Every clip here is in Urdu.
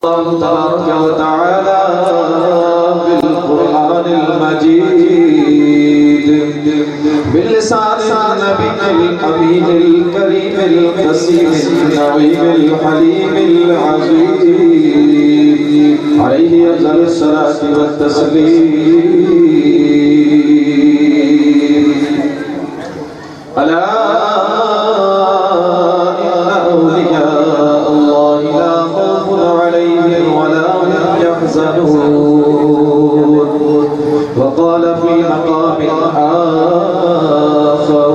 الله تبارك وتعالى بالقرآن المجيد باللسان النبي الأمين الكريم القسيم النعيم الحليم العظيم عليه أفضل الصلاة والتسليم. ألا وقال في مقام آخر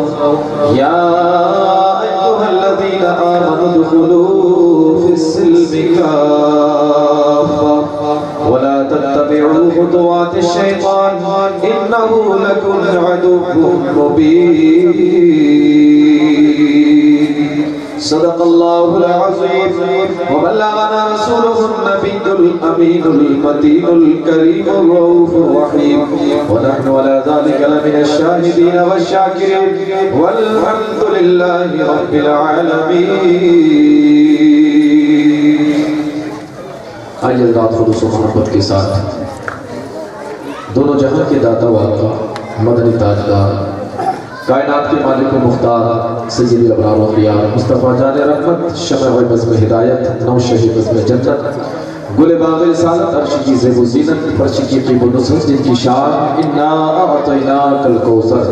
يا أيها الذين آمنوا ادخلوا في السلم كافة ولا تتبعوا خطوات الشيطان إنه لكم عدو مبين. صدق الله العظيم وبلغنا رسوله النبي الأمين المتين الكريم الرؤوف الرحيم ونحن على ذلك لمن الشاهدين والشاكرين والحمد لله رب العالمين. آئیے رات خلوص و محبت کے ساتھ دونوں جہاں کے داتا واقع مدنی تاجدار کائنات کے مالک و مختار سید الابرار و خیار مصطفیٰ جان رحمت شمع و بزم ہدایت نو شہی بزم جنت گل باغ رسالت عرش کی زیب و زینت فرش کی قیب و نصرت جن کی شان انا اعطیناک الکوثر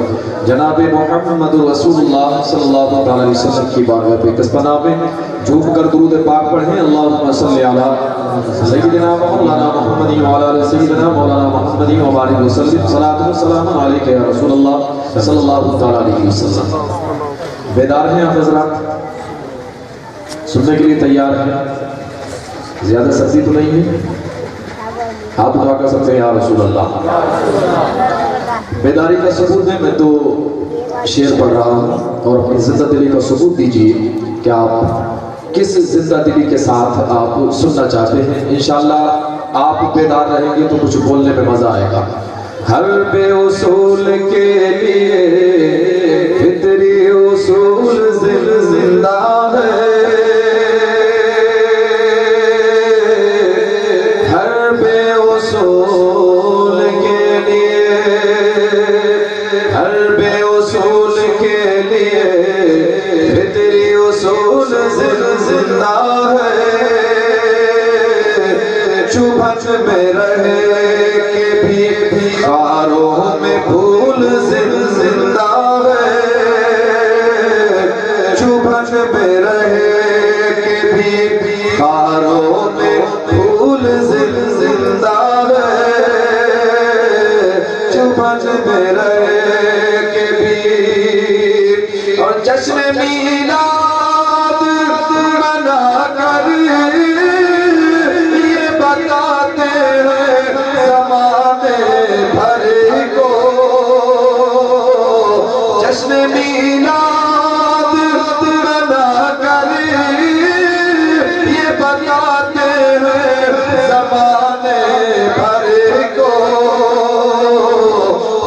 جناب محمد رسول اللہ صلی اللہ علیہ وسلم کی بارگاہ پہ کسبنا میں جھوم کر درود پاک پڑھیں اللہم صلی علی سیدنا مولانا محمد وعلی سیدنا مولانا محمد وبارک وسلم صلاۃ و سلام علیک یا رسول اللہ صلی اللہ علیہ وسلم. بیدار ہیں آپ حضرات؟ سننے کے لیے تیار ہیں؟ زیادہ سردی تو نہیں ہے؟ آپ دعا کر سکتے ہیں یا رسول اللہ. بیداری کا ثبوت ہے. میں تو شعر پڑھ رہا ہوں اور اپنی زندہ دلی کا ثبوت دیجیے کہ آپ کس زندہ دلی کے ساتھ آپ سننا چاہتے ہیں. انشاءاللہ آپ بیدار رہیں گے تو کچھ بولنے میں مزہ آئے گا. ہر بے اصول کے لیے فطری اصول زندہ ہے. ہر بے اصول کے لیے ہر بے اصول کے لیے فطری اصول زندہ ہے. چوبھٹ میں رہے کہ بھی خاروں میں پھول زندہ ہے. چوبھٹ میں رہے کہ بھی خاروں میں پھول زندہ ہے. چوبھٹ میں رہے کہ بھی اور جشن میلاد منا کر یہ بتاتے ہیں زمانے بھر کو. جشن میلاد منا کر یہ بتاتے ہیں زمانے بھر کو.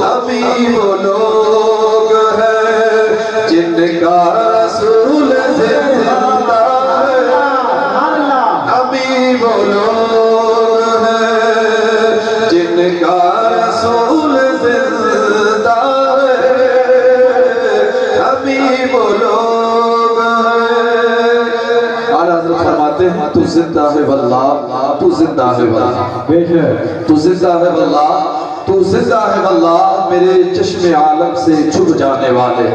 ہمیں وہ لوگ ہیں جن کا رسول زندہ ہے. ہمیں وہ لوگ ہیں جن کا رسول زندہ ہے. ہمیں وہ لوگ ہیں. اعلیٰ حضرت فرماتے ہیں تو زندہ ہے واللہ تو زندہ ہے واللہ تو زندہ ہے واللہ تو زندہ ہے واللہ میرے چشم عالم سے چھپ جانے والے.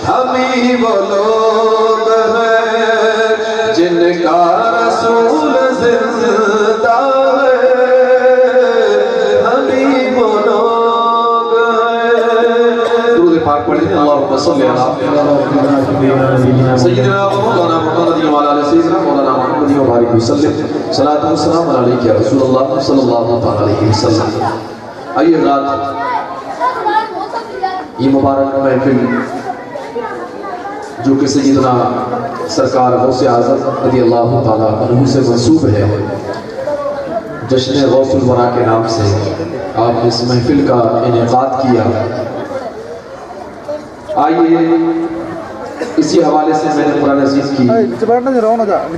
ہمیں وہ لوگ ہیں جن کا رسول زندہ ہے. ہمیں وہ لوگ ہیں. درود پاک پڑھیں اللہم صلی علی سیدنا مولانا محمد وعلی سیدنا مولانا محمد وبارک وسلم صلاۃ و سلام علیک یا رسول اللہ صلی اللہ علیہ وسلم. آئیے رات یہ مبارک محفل جو کہ سیدنا سرکار غوث اعظم رضی اللہ تعالیٰ عنہ سے منسوب ہے. جشن غوث الورا کے نام سے آپ نے اس محفل کا انعقاد کیا. آئیے اسی حوالے سے میں نے قرآن عزیز کی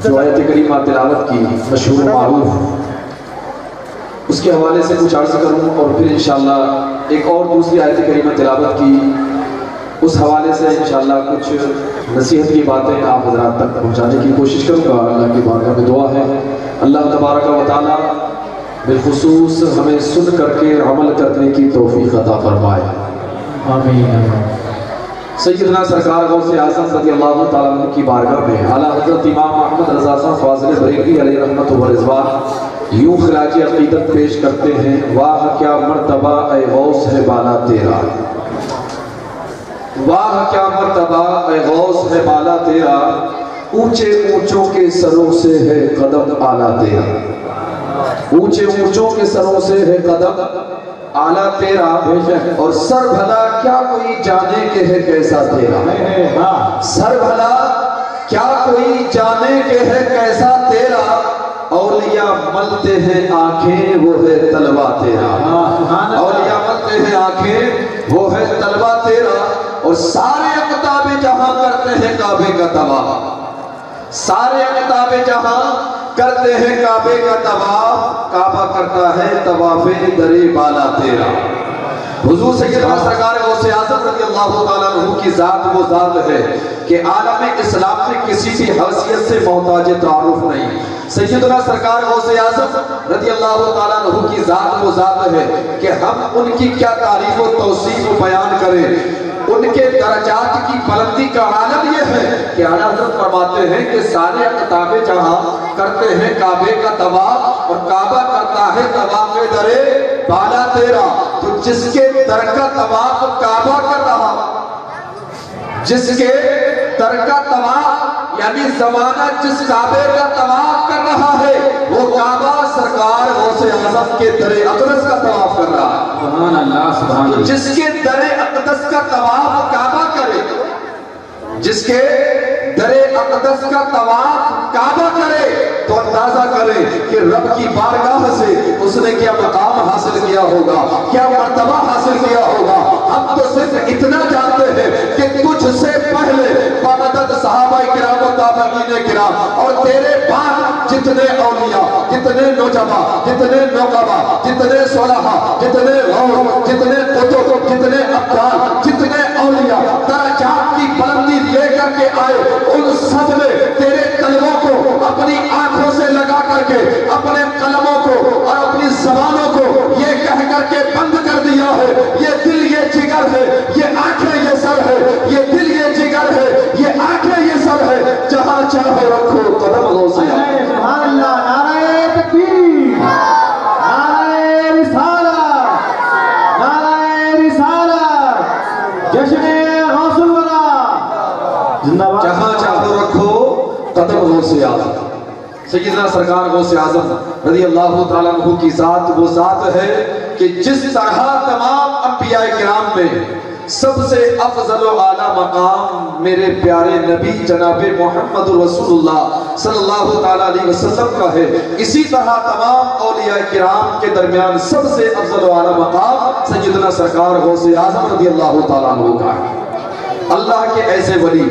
جو آیت کریمہ تلاوت کی مشہور و معروف، اس کے حوالے سے کچھ عرض کروں اور پھر انشاءاللہ ایک اور دوسری آیت کریمہ تلاوت کی، اس حوالے سے انشاءاللہ کچھ نصیحت کی باتیں آپ حضرات تک پہنچانے کی کوشش کروں گا۔ اللہ کی بارگاہ میں دعا ہے اللہ تبارک و تعالی بالخصوص ہمیں سن کر کے عمل کرنے کی توفیق عطا فرمائے، آمین۔ سیدنا سرکار غوث اعظم رضی اللہ تعالیٰ عنہ کی بارگاہ میں اعلیٰ حضرت امام احمد رضا صاحب فاضل بریلوی علیہ رحمت و رضوان یوں خراج عقیدت پیش کرتے ہیں: واہ کیا مرتبہ اے غوث ہے بالا تیرا، واہ کیا مرتبہ اے غوث ہے بالا تیرا، اونچے اونچوں کے سروں سے ہے قدم اعلیٰ تیرا، اونچے اونچوں کے سروں سے ہے قدم اعلیٰ تیرا، اور سر بھلا کیا کوئی جانے کہ ہے کیسا تیرا، سر بھلا کیا کوئی جانے کہ ہے کیسا تیرا، اولیاء ملتے ہیں آنکھیں وہ ہے طلبہ تیرا، اولیاء ملتے ہیں آنکھیں وہ ہے طلبہ تیرا، اور سارے اقطاب جہاں کرتے ہیں کعبے کا طواف، سارے اقطاب جہاں کرتے ہیں کعبے کا طواف، کعبہ کرتا ہے طواف در بالا تیرا۔ حضور سیدنا سرکار غوث اعظم رضی اللہ تعالیٰ عنہ کی ذات وہ ذات ہے کہ عالم اسلام میں کسی بھی حیثیت سے محتاج تعارف نہیں۔ سیدنا سرکار غوث اعظم رضی اللہ تعالیٰ عنہ کی ذات وہ ذات ہے کہ ہم ان کی کیا تعریف و توصیف و بیان کریں۔ ان کے درجات کی بلندی کا عالم یہ ہے کہ اعلیٰ حضرت فرماتے ہیں کہ سارے اقطاب جہاں کرتے ہیں کعبے کا طواف، اور کعبہ کرتا ہے طواف در بالا تیرا، تو جس کے در کا طواف کعبہ کر رہا، جس کے در کا طواف یعنی زمانہ جس کعبے کا طواف کر رہا ہے وہ کعبہ سرکار غوث اعظم کے در اقدس کا طواف کر رہا ہے۔ سبحان اللہ، سبحان اللہ۔ جس کے در اقدس کا طواف کعبہ کرے، جس کے در اقدس کا طواف کعبہ کرے، تو اندازہ کرے کہ رب کی بارگاہ سے اس نے کیا مقام حاصل کیا ہوگا، کیا مرتبہ حاصل کیا ہوگا۔ ہم تو صرف اتنا جانتے ہیں کہ تجھ سے پہلے بمدد صحابہ کرام و تابعین کرام اور تیرے بعد جتنے اولیاء، جتنے نجبا، جتنے نقبا، جتنے صلحاء، جتنے غوث، جتنے قطب، جتنے ابدال، جتنے اولیاء درجات کی بلندی لے کر کے آئے، ان سب نے تیرے کلموں کو اپنی آنکھوں سے لگا کر کے، اپنے قلموں کو اور اپنی زبانوں کو یہ کہہ کر کے بند کر دیا ہے: یہ دل یہ جگر ہے، یہ آنکھیں یہ سر ہے، یہ دل یہ جگر ہے، یہ آنکھیں یہ سر ہے، جہاں چاہو رکھو قدم غوث اعظم۔ سبحان اللہ، نعرہ تکبیر، نعرہ رسالت، نعرہ رسالت، جشن غوث الورا زندہ باد۔ جہاں چاہو رکھو قدم غوث اعظم۔ سیدنا سرکار غوث اعظم رضی اللہ تعالیٰ عنہ کی ذات وہ ذات ہے کہ جس طرح تمام انبیاء کرام میں سب سے افضل و اعلیٰ مقام میرے پیارے نبی جناب محمد رسول اللہ صلی اللہ تعالیٰ علیہ وسلم کا ہے، اسی طرح تمام اولیاء کرام کے درمیان سب سے افضل و اعلیٰ مقام سیدنا سرکار غوث اعظم رضی اللہ تعالیٰ عنہ کا ہے۔ اللہ کے ایسے ولی،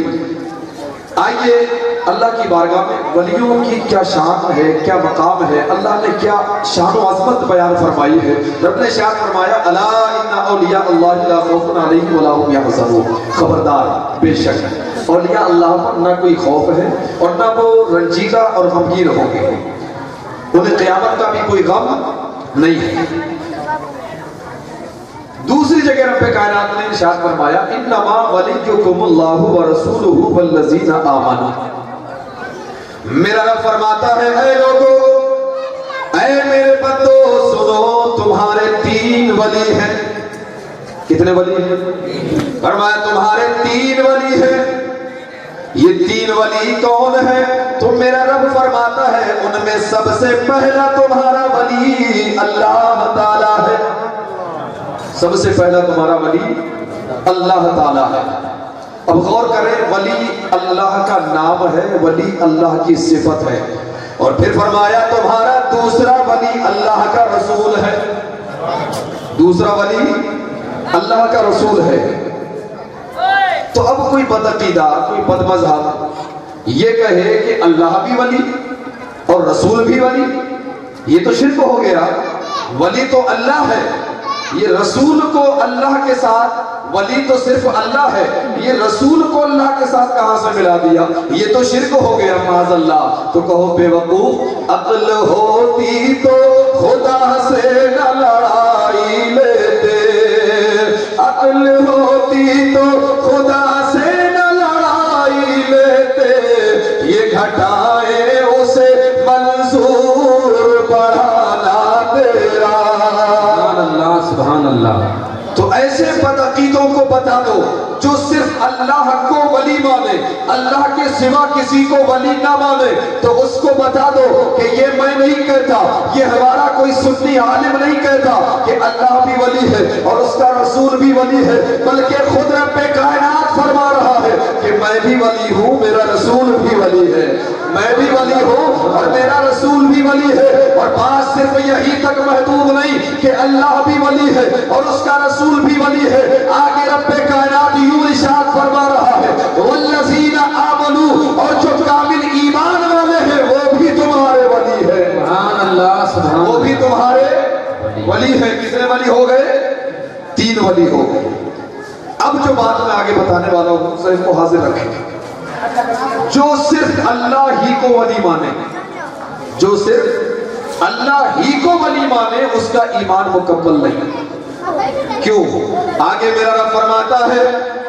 آئیے اللہ کی بارگاہ میں ولیوں کی کیا شان ہے، کیا مقام ہے، اللہ نے کیا شان و عظمت بیان فرمائی ہے۔ رب نے ارشاد فرمایا: الا ان اولیاء اللہ لا خوف علیہم ولا هم یحزنون، خبردار، بے شک اولیاء اللہ پر نہ کوئی خوف ہے اور نہ وہ رنجیدہ اور غمگین ہوں گے، انہیں قیامت کا بھی کوئی غم نہیں ہے۔ دوسری جگہ رب کائنات نے ارشاد فرمایا: انما ولیکم اللہ ورسولہ والذین آمنوا۔ میرا رب فرماتا ہے: اے لوگو، اے میرے بندو، سنو، تمہارے تین ولی ہیں۔ کتنے ولی ہیں؟ فرمایا تمہارے تین ولی ہیں۔ یہ تین ولی کون ہے؟ تو میرا رب فرماتا ہے ان میں سب سے پہلا تمہارا ولی اللہ تعالیٰ ہے۔ سب سے پہلا تمہارا ولی اللہ تعالیٰ ہے۔ اب غور کریں، ولی اللہ کا نام ہے، ولی اللہ کی صفت ہے، اور پھر فرمایا تمہارا دوسرا ولی اللہ کا رسول ہے۔ دوسرا ولی اللہ کا رسول ہے۔ تو اب کوئی بدعقیدہ، کوئی بد مذہب یہ کہے کہ اللہ بھی ولی اور رسول بھی ولی، یہ تو شرک ہو گیا۔ ولی تو اللہ ہے، یہ رسول کو اللہ کے ساتھ، ولی تو صرف اللہ ہے، یہ رسول کو اللہ کے ساتھ کہاں سے ملا دیا؟ یہ تو شرک ہو گیا معاذ اللہ۔ تو کہو بے وقوف، عقل ہوتی تو خدا سے نہ لڑائی لیتے، عقل ہوتی تو خدا سے نہ لڑائی لیتے، یہ گھٹائیں اسے منظور بڑھانا تیرا۔ سبحان اللہ سبحان اللہ۔ تو ایسے بدعقیدوں کو بتا دو جو صرف اللہ کو ولی مانے، اللہ کے سوا کسی کو ولی نہ مانے، تو اس کو بتا دو کہ یہ میں نہیں کہتا، یہ ہمارا کوئی سنی عالم نہیں کہتا کہ اللہ بھی ولی ہے اور اس کا رسول بھی ولی ہے، بلکہ خود رب کائنات فرما رہا ہے کہ میں بھی ولی ہوں، میرا رسول بھی ولی ہے، میں بھی ولی ہوں اور میرا رسول بھی ولی ہے۔ اور بات صرف یہی تک محدود نہیں کہ اللہ بھی ولی ہے اور اس کا رسول بھی ولی ہے، آگے رب کائنات یوں ارشاد فرما رہا ہے والذین آمنوا، اور جو کامل ایمان والے ہیں وہ بھی تمہارے ولی ہے۔ سبحان اللہ سبحان اللہ۔ وہ بھی تمہارے ولی ہیں۔ کتنے ولی ہو گئے؟ 3 ولی ہو گئے۔ اب جو بات میں آگے بتانے والا ہوں صرف کو حاضر رکھیں، جو صرف اللہ ہی کو ولی مانے، جو صرف اللہ ہی کو ولی مانے، اس کا ایمان مکمل نہیں۔ کیوں؟ آگے میرا رب فرماتا ہے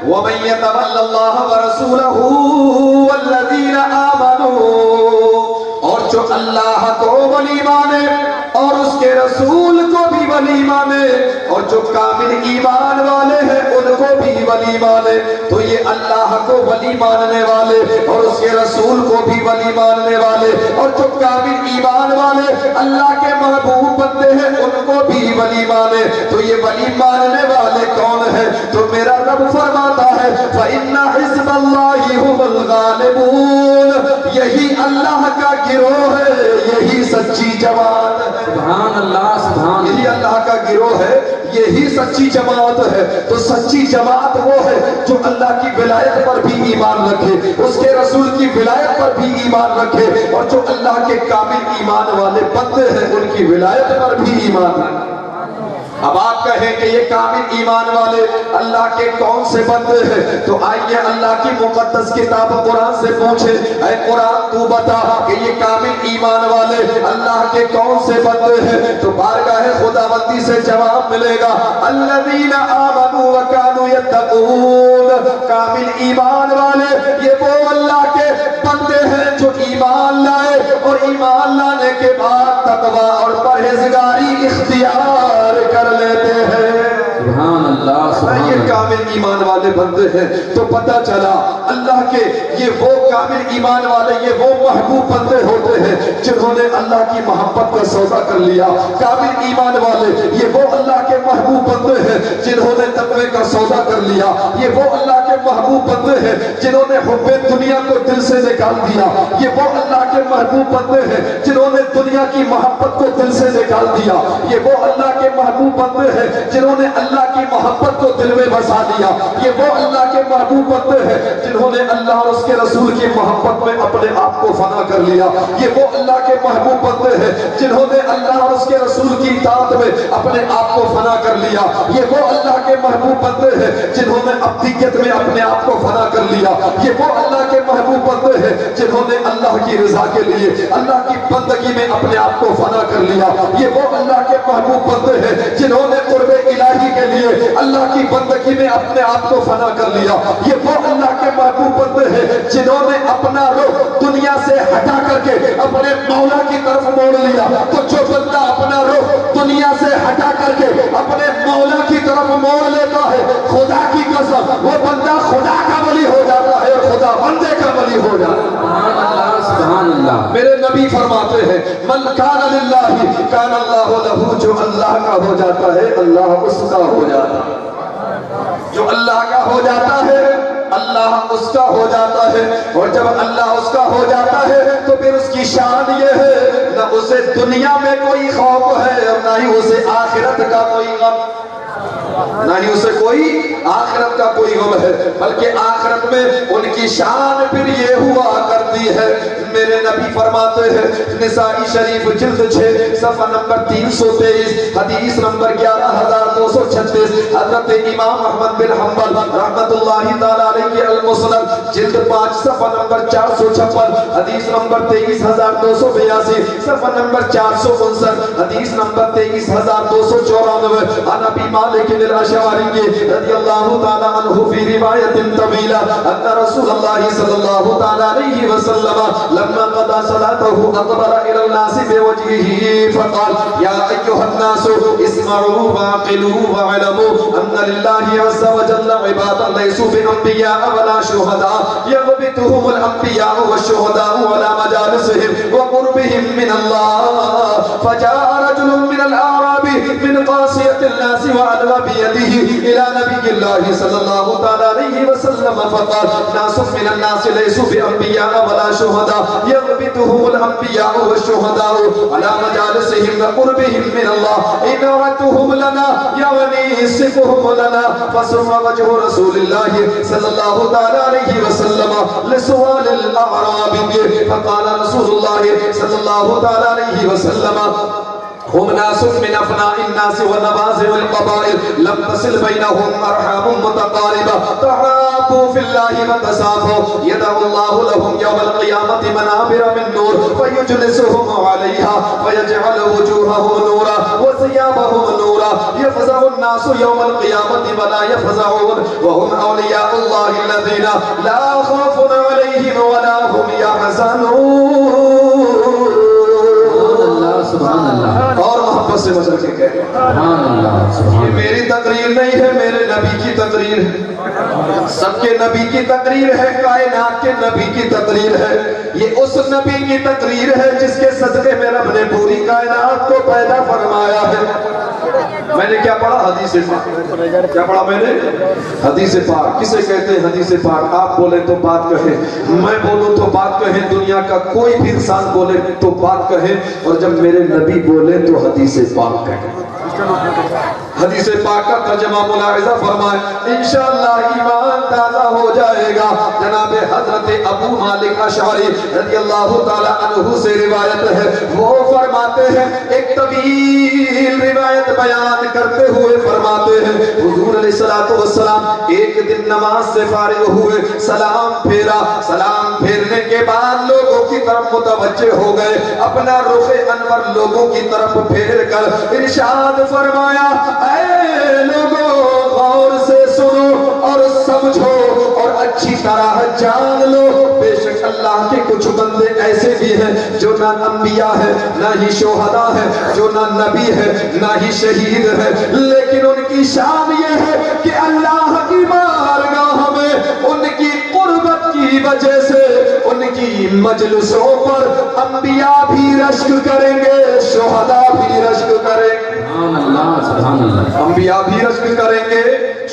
وَمَن يَتَوَلَّ اللَّهَ وَرَسُولَهُ وَالَّذِينَ آمَنُوا، اور جو اللہ کو ولی مانے اور اس کے رسول کو بھی ولی مانے، اور جو کامل ایمان والے ہیں ان کو بھی ولی مانے، تو یہ اللہ کو ولی ماننے والے اور اس کے رسول کو بھی ولی ماننے والے اور جو کامل ایمان والے اللہ کے محبوب بندے ہیں ان کو بھی ولی مانے، تو یہ ولی ماننے والے کون ہیں؟ تو میرا رب فرماتا ہے فَإِنَّ حِزْبَ اللَّهِ هُمُ الْغَالِبُونَ، یہی اللہ کا گروہ ہے، یہی سچی جماعت ہے۔ سبحان اللہ سبحان یہی اللہ کا گروہ ہے، یہی سچی جماعت ہے۔ تو سچی جماعت وہ ہے جو اللہ کی ولایت پر بھی ایمان رکھے، اس کے رسول کی ولایت پر بھی ایمان رکھے، اور جو اللہ کے کامل ایمان والے بندے ہیں ان کی ولایت پر بھی ایمان رکھے۔ اب آپ کہیں کہ یہ کامل ایمان والے اللہ کے کون سے بندے ہیں؟ تو آئیے اللہ کی مقدس کتاب قرآن سے پوچھیں، اے قرآن تو بتا کہ یہ کامل ایمان والے اللہ کے کون سے بندے ہیں؟ تو بارگاہ خداوندی سے جواب ملے گا الذین آمنوا وکانوا یتقون، کامل ایمان والے یہ وہ اللہ کے بندے ہیں جو ایمان لائے اور ایمان لانے کے بعد تقوی اور پرہیزگاری اختیار کر لیتے ہیں۔ سبحان اللہ سبحان یہ اللہ۔ کامل ایمان والے بندے ہیں۔ تو پتہ چلا اللہ کے یہ وہ کامل ایمان والے، یہ وہ محبوب بندے ہوتے ہیں جنہوں نے اللہ کی محبت کا سودا کر لیا۔ کامل ایمان والے یہ وہ اللہ کے محبوب بندے ہیں جنہوں نے تقوی کا سودا کر لیا۔ یہ وہ اللہ کے محبوب بندے ہیں جنہوں نے حب دنیا کو دل سے نکال دیا۔ یہ وہ اللہ کے محبوب بندے ہیں جنہوں نے دنیا کی محبت کو دل سے نکال دیا۔ یہ وہ اللہ کے محبوب بندے ہیں جنہوں نے اللہ کی محبت کو دل میں بسا دیا۔ یہ وہ اللہ کے محبوب بندے ہیں جنہوں نے اللہ اور اس کے رسول کی محبت میں اپنے آپ کو فنا کر لیا۔ یہ وہ اللہ کے محبوب بندے ہیں جنہوں نے اللہ اور اس کے رسول کی اطاعت میں اپنے آپ کو فنا کر لیا۔ یہ وہ اللہ کے محبوب بندے ہیں جنہوں نے عبدیت میں اپنے آپ کو فنا کر لیا۔ یہ وہ اللہ کے محبوب بندے ہیں جنہوں نے اللہ کی رضا کے لیے اللہ کی بندگی میں اپنے آپ کو فنا کر لیا۔ یہ وہ اللہ کے محبوب بندے ہیں جنہوں نے قرب الہی کے لیے اللہ کی بندگی میں اپنے آپ کو فنا کر لیا۔ یہ وہ اللہ کے محبوب بندے ہیں جنہوں نے اپنا رخ دنیا سے ہٹا کر کے اپنے مولا کی طرف موڑ لیا۔ تو جو بندہ اپنا رخ دنیا سے ہٹا کر کے اپنے مولا کی طرف موڑ لیتا ہے، خدا کی قسم وہ بندہ خدا کا ولی ہو جاتا ہے اور خدا بندے کا ولی ہو جاتا ہے۔ سبحان اللہ سبحان اللہ۔ میرے نبی فرماتے ہیں من کان للہ کان اللہ لہ، جو اللہ کا ہو جاتا ہے اللہ اس کا ہو جاتا ہے۔ جو اللہ کا ہو جاتا ہے اللہ اس کا ہو جاتا ہے، اور جب اللہ اس کا ہو جاتا ہے تو پھر اس کی شان یہ ہے نہ اسے دنیا میں کوئی خوف ہے اور نہ ہی اسے آخرت کا کوئی غم۔ نہ ہی اسے کوئی آخرت کا کوئی غم ہے، بلکہ آخرت میں ان کی شان پھر یہ ہوا کرتی ہے۔ میرے نبی فرماتے ہیں نسائی شریف جلد 6 صفحہ نمبر 323 حدیث نمبر 11236، حضرت امام احمد بن حنبل رحمت اللہ تعالیٰ علیہ کے المسند جلد 5 صفحہ نمبر 456 حدیث نمبر 23282، صفحہ نمبر 459 حدیث نمبر 23294، عن ابی مالک الاشعری رضی اللہ تعالیٰ عنہ فی روایت طویلہ ان رسول اللہ صلی اللہ تعالیٰ علیہ وسلم لما قضى صلاته اقبل الى الناس بوجهه فقال يا ايها الناس اسمعوا واعقلوا واعلموا ان لله عز وجل عبادا ليسوا بانبياء ولا شهداء يغبطهم الانبياء والشهداء على مجالسهم وقربهم من الله، فجاء رجل من الاعراب من قاصية الناس وعلى بيده الى نبي الله صلى الله تعالى عليه وسلم فقال ناس من الناس ليسوا بانبياء ولا شهداء يغبطهم الأنبياء والشهداء على مجالسهم وقربهم من الله إن أردتهم لنا يعني صفهم لنا، فسر وجه رسول الله صلى الله تعالى عليه وسلم لسؤال الأعراب، فقال رسول الله صلى الله تعالى عليه وسلم هم ناس من أفناء الناس ونوازع القبائل لم تصل بينهم أرحام متقاربة تحابوا في الله وتصافوا يدعو الله لهم يوم القيامة منابر من نور فيجلسهم عليها ويجعل وجوههم نورا وثيابهم نورا يفزع الناس يوم القيامة ولا يفزعون وهم أولياء الله الذين لا خوف عليهم ولا هم يحزنون۔ سبحان اللہ، اور محبت سے بدل کے کہہ سبحان اللہ، یہ میری تقریر نہیں ہے، میرے نبی کی تقریر ہے، سب کے نبی کی تقریر ہے، کائنات کے نبی کی تقریر ہے، یہ اس نبی کی تقریر ہے جس کے صدقے میں رب نے پوری کائنات کو پیدا فرمایا ہے۔ میں نے کیا پڑھا؟ حدیث پاک۔ کیا پڑھا میں نے؟ حدیث پاک۔ کسے کہتے ہیں حدیث پاک؟ آپ بولیں تو بات کہیں، میں بولوں تو بات کہیں، دنیا کا کوئی بھی انسان بولے تو بات کہیں، اور جب میرے نبی بولے تو حدیث پاک کہیں۔ حدیث پاک کا ترجمہ ملاحظہ فرمائے، انشاءاللہ ایمان تازہ ہو جائے گا۔ جناب حضرت ابو مالک اشعری رضی اللہ تعالیٰ عنہ سے روایت ہے، وہ فرماتے ہیں، ایک طویل روایت بیان کرتے ہوئے فرماتے ہیں حضور علیہ السلام ایک دن نماز سے فارغ ہوئے، سلام پھیرا، سلام پھیرنے کے بعد لوگوں کی طرف متوجہ ہو گئے، اپنا رخ انور لوگوں کی طرف پھیر کر ارشاد فرمایا، اے لوگوں غور سے سنو اور سمجھو اور اچھی طرح جان لو، بے شک اللہ کے کچھ بندے ایسے بھی ہیں جو نہ انبیاء ہیں نہ ہی شہداء ہیں، جو نہ نبی ہے نہ ہی شہید ہے، لیکن ان کی شان یہ ہے کہ اللہ کی بارگاہ میں ان کی قربت کی وجہ سے ان کی مجلسوں پر انبیاء بھی رشک کریں گے، شہداء بھی رشک کریں گے۔ سبحان اللہ، سبحان اللہ، انبیاء بھی رشک کریں گے،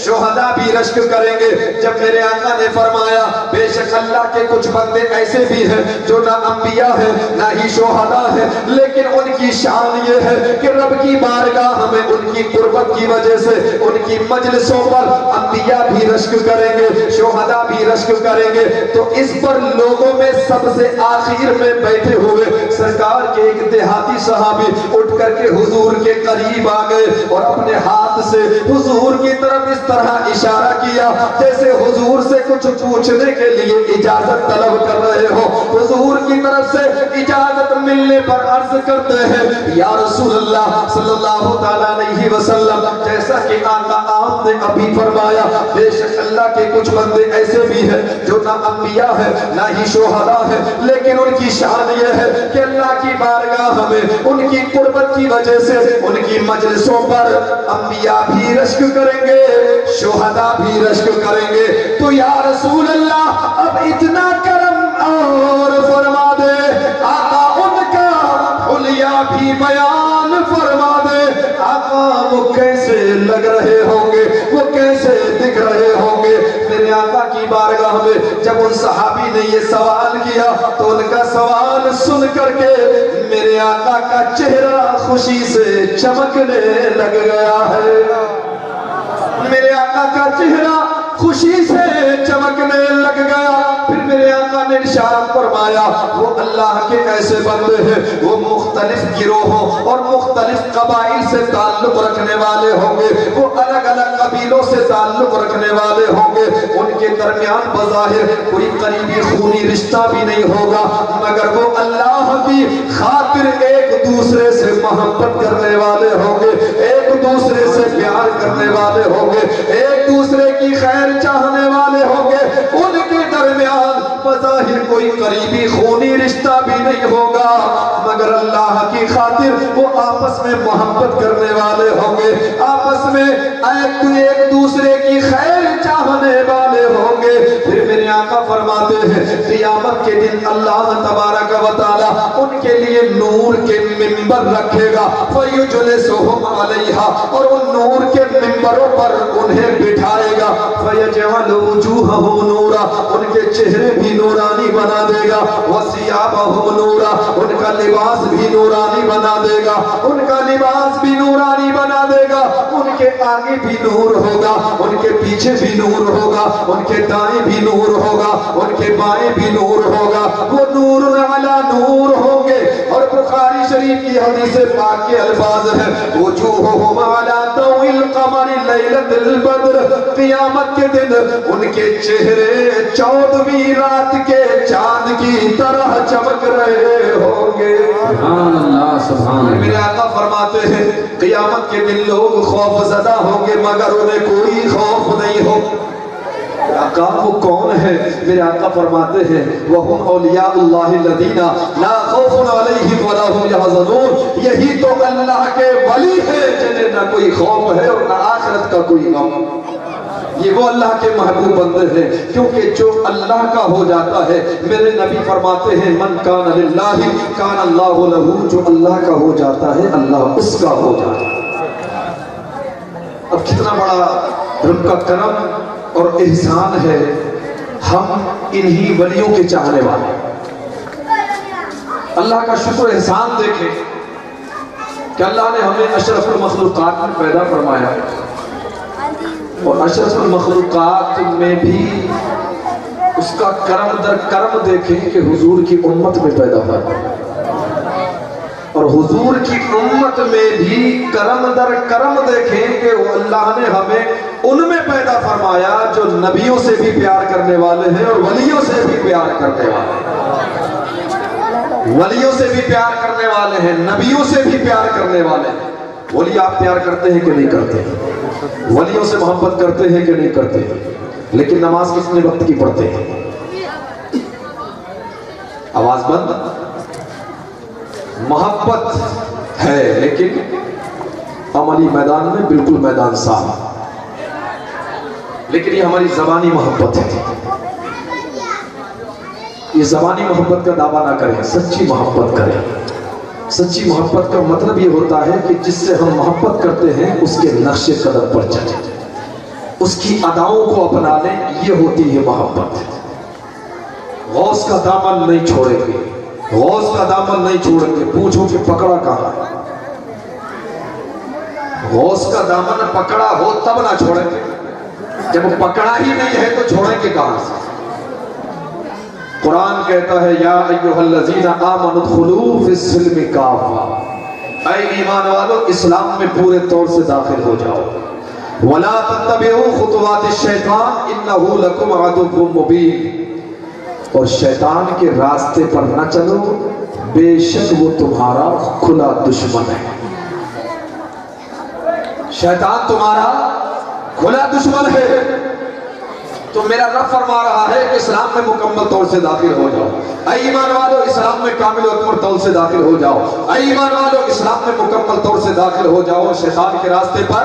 شہداء بھی رشک کریں گے۔ جب میرے آقا نے فرمایا بے شک اللہ کے کچھ بندے ایسے بھی ہیں جو نہ انبیاء ہیں نہ ہی شہداء ہیں، لیکن ان کی شان یہ ہے کہ رب کی بارگاہ میں ان کی قربت کی وجہ سے ان کی مجلسوں پر انبیاء بھی رشک کریں گے، شہداء بھی رشک کریں گے، تو اس پر لوگوں میں سب سے آخر میں بیٹھے ہوئے سرکار کے ایک دیہاتی صحابی اٹھ کر کے حضور کے قریب آ گئے اور اپنے ہاتھ سے حضور کی طرف اس طرح اشارہ کیا جیسے حضور سے کچھ پوچھنے کے لیے اجازت طلب کر رہے ہو۔ حضور کی طرف سے اجازت ملنے پر عرض کرتے ہیں، یا رسول اللہ صلی اللہ تعالیٰ علیہ وسلم، جیسا کہ آقا آپ نے ابھی فرمایا بے شک اللہ کے کچھ بندے ایسے بھی ہیں جو نہ انبیاء ہیں نہ ہی شہداء ہیں، لیکن ان کی شان یہ ہے کہ اللہ کی بارگاہ میں ان کی قربت کی وجہ سے ان کی مجلسوں پر انبیاء بھی رشک کریں گے، شہداء بھی رشک کریں گے۔ تو یا رسول اللہ اب اتنا کرم اور فرما دے، آقا ان کا حلیہ بھی بیان فرما دے، آقا وہ کیسے لگ رہے ہوں گے، وہ کیسے دکھ رہے ہوں گے۔ میرے آقا کی بارگاہ میں جب ان صحابی نے یہ سوال کیا تو ان کا سوال سن کر کے میرے آقا کا چہرہ خوشی سے چمکنے لگ گیا ہے۔ میرے آقا کا چہرہ خوشی سے چمکنے لگ گیا. پھر میرے آقا نے ارشاد فرمایا وہ اللہ کے ایسے بندے ہیں وہ مختلف گروہوں اور مختلف قبائل سے تعلق رکھنے والے ہوں گے, وہ الگ الگ قبیلوں سے تعلق رکھنے والے ہوں گے. ان کے درمیان بظاہر کوئی قریبی خونی رشتہ بھی نہیں ہوگا, مگر وہ اللہ کی خاطر ایک دوسرے سے محبت کرنے والے ہوں گے, ایک دوسرے سے پیار کرنے والے ہوں گے, ایک دوسرے کی خیر چاہنے والے ہوں گے. ان کے درمیان بظاہر کوئی قریبی خونی رشتہ بھی نہیں ہوگا, مگر اللہ کی خاطر وہ آپس میں محبت کرنے والے ہوں گے, آپس میں ایک دوسرے کی خیر چاہنے والے ہوں گے. پھر میرے آقا فرماتے ہیں قیامت کے دن اللہ تبارک و تعالی ان کے لیے نور کے منبر رکھے گا, فَيُجْلِسُهُمْ عَلَيْهَا, اور ان نور کے منبروں پر انہیں بٹھائے گا. فَيَجْعَلُ وُجُوهَهُمْ نُورًا, ان کے چہرے بھی نورانی بنا دے گا. وَثِيَابَهُمْ نُورًا, ان کا لباس بھی نورانی بنا دے گا, ان کا لباس بھی نورانی بنا دے گا. ان کے آگے بھی نور ہوگا, ان کے پیچھے بھی نور ہوگا, ان کے دائیں بھی نور ہوگا, ان کے بائیں بھی نور ہوگا. وہ نور علی نور ہوں گے. اور بخاری شریف کی حدیث پاک کے الفاظ ہیں وجوہہم علی ضوء القمر لیلۃ البدر, قیامت کے دن ان کے چہرے 14ویں رات کے چاند کی طرح چمک رہے ہوں گے. سبحان اللہ سبحان اللہ. میرے آقا فرماتے ہیں قیامت کے دن لوگ خوف زدہ ہوں گے مگر انہیں کوئی خوف نہیں ہو. آقا وہ کون ہے؟ میرے آقا فرماتے ہیں وَهُمْ أَوْلِيَاءُ اللَّهِ الَّذِينَ لَا خَوْفٌ عَلَيْهِمْ وَلَا هُمْ يَحْزَنُونَ. یہی تو اللہ کے ولی ہیں جنہیں نہ کوئی خوف ہے اور نہ آخرت کا کوئی غم. یہ وہ اللہ کے محبوب بندے ہیں کیونکہ جو اللہ کا ہو جاتا ہے, میرے نبی فرماتے ہیں من کان للہ کان اللہ لہ, جو اللہ کا ہو جاتا ہے اللہ اس کا ہو جاتا ہے. اب کتنا بڑا رب کا کرم اور احسان ہے, ہم انہی ولیوں کے چاہنے والے. اللہ کا شکر احسان دیکھیں کہ اللہ نے ہمیں اشرف المخلوقات میں پیدا فرمایا, اور اشرف المخلوقات میں بھی اس کا کرم در کرم دیکھیں کہ حضور کی امت میں پیدا ہوا, اور حضور کی امت میں بھی کرم در کرم دیکھیں کہ اللہ نے ہمیں ان میں پیدا فرمایا جو نبیوں سے بھی پیار کرنے والے ہیں اور ولیوں سے بھی پیار کرنے والے ہیں. ولیوں سے بھی پیار کرنے والے ہیں, نبیوں سے بھی پیار کرنے والے ہیں. ولی آپ پیار کرتے ہیں کہ نہیں کرتے؟ ولیوں سے محبت کرتے ہیں کہ نہیں کرتے؟ لیکن نماز کتنے وقت کی پڑھتے ہیں؟ آواز بند. محبت ہے لیکن عملی میدان میں بالکل میدان صاف. لیکن یہ ہماری زبانی محبت ہے. یہ زبانی محبت کا دعویٰ نہ کریں, سچی محبت کریں. سچی محبت کا مطلب یہ ہوتا ہے کہ جس سے ہم محبت کرتے ہیں اس کے نقش قدم پر چلیں, اس کی اداؤں کو اپنا لیں. یہ ہوتی ہے محبت. غوث کا دامن نہیں چھوڑیں گے, غوث کا دامن نہیں چھوڑیں گے. پوچھو کہ پکڑا کہاں ہے؟ غوث کا دامن پکڑا ہو تب نہ چھوڑیں گے, جب پکڑا ہی نہیں ہے تو چھوڑیں گے کہاں سے؟ قرآن کہتا ہے یا ایھا الذین آمنوا ادخلوا فی السلم کافہ, اے ایمان والو اسلام میں پورے طور سے داخل ہو جاؤ. ولا تتبعوا خطوات الشیطان انہ لکم عدو مبین, اور شیطان کے راستے پر نہ چلو, بے شک وہ تمہارا کھلا دشمن ہے. شیطان تمہارا کھلا دشمن ہے. تو میرا رب فرما رہا ہے کہ اسلام میں مکمل طور سے داخل ہو جاؤ. اے ایمان والو اسلام میں کامل و اکمل طور سے داخل ہو جاؤ. اے ایمان والو اسلام میں مکمل طور سے داخل ہو جاؤ, شیطان کے راستے پر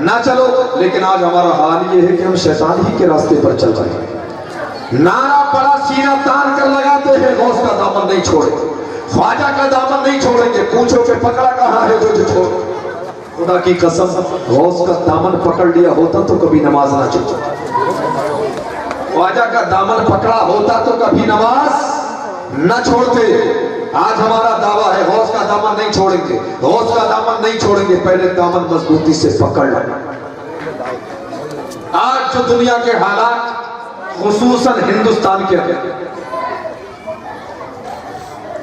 نہ چلو. لیکن آج ہمارا حال یہ ہے کہ ہم شیطان ہی کے راستے پر چل رہے ہیں. نعرہ بڑا سینہ تان کر لگاتے ہیں, غوث کا دامن نہیں چھوڑیں گے, خواجہ کا دامن نہیں چھوڑیں گے. پوچھو کہ پکڑا کہاں ہے جو چھوڑ. خدا کی قسم غوث کا دامن پکڑ لیا ہوتا تو کبھی نماز نہ چھوڑتا, خواجہ کا دامن پکڑا ہوتا تو کبھی نماز نہ چھوڑتے. آج ہمارا دعویٰ ہے غوث کا دامن نہیں چھوڑیں گے, غوث کا دامن نہیں چھوڑیں گے. پہلے دامن مضبوطی سے پکڑ لینا. آج جو دنیا کے حالات خصوصاً ہندوستان کے اندر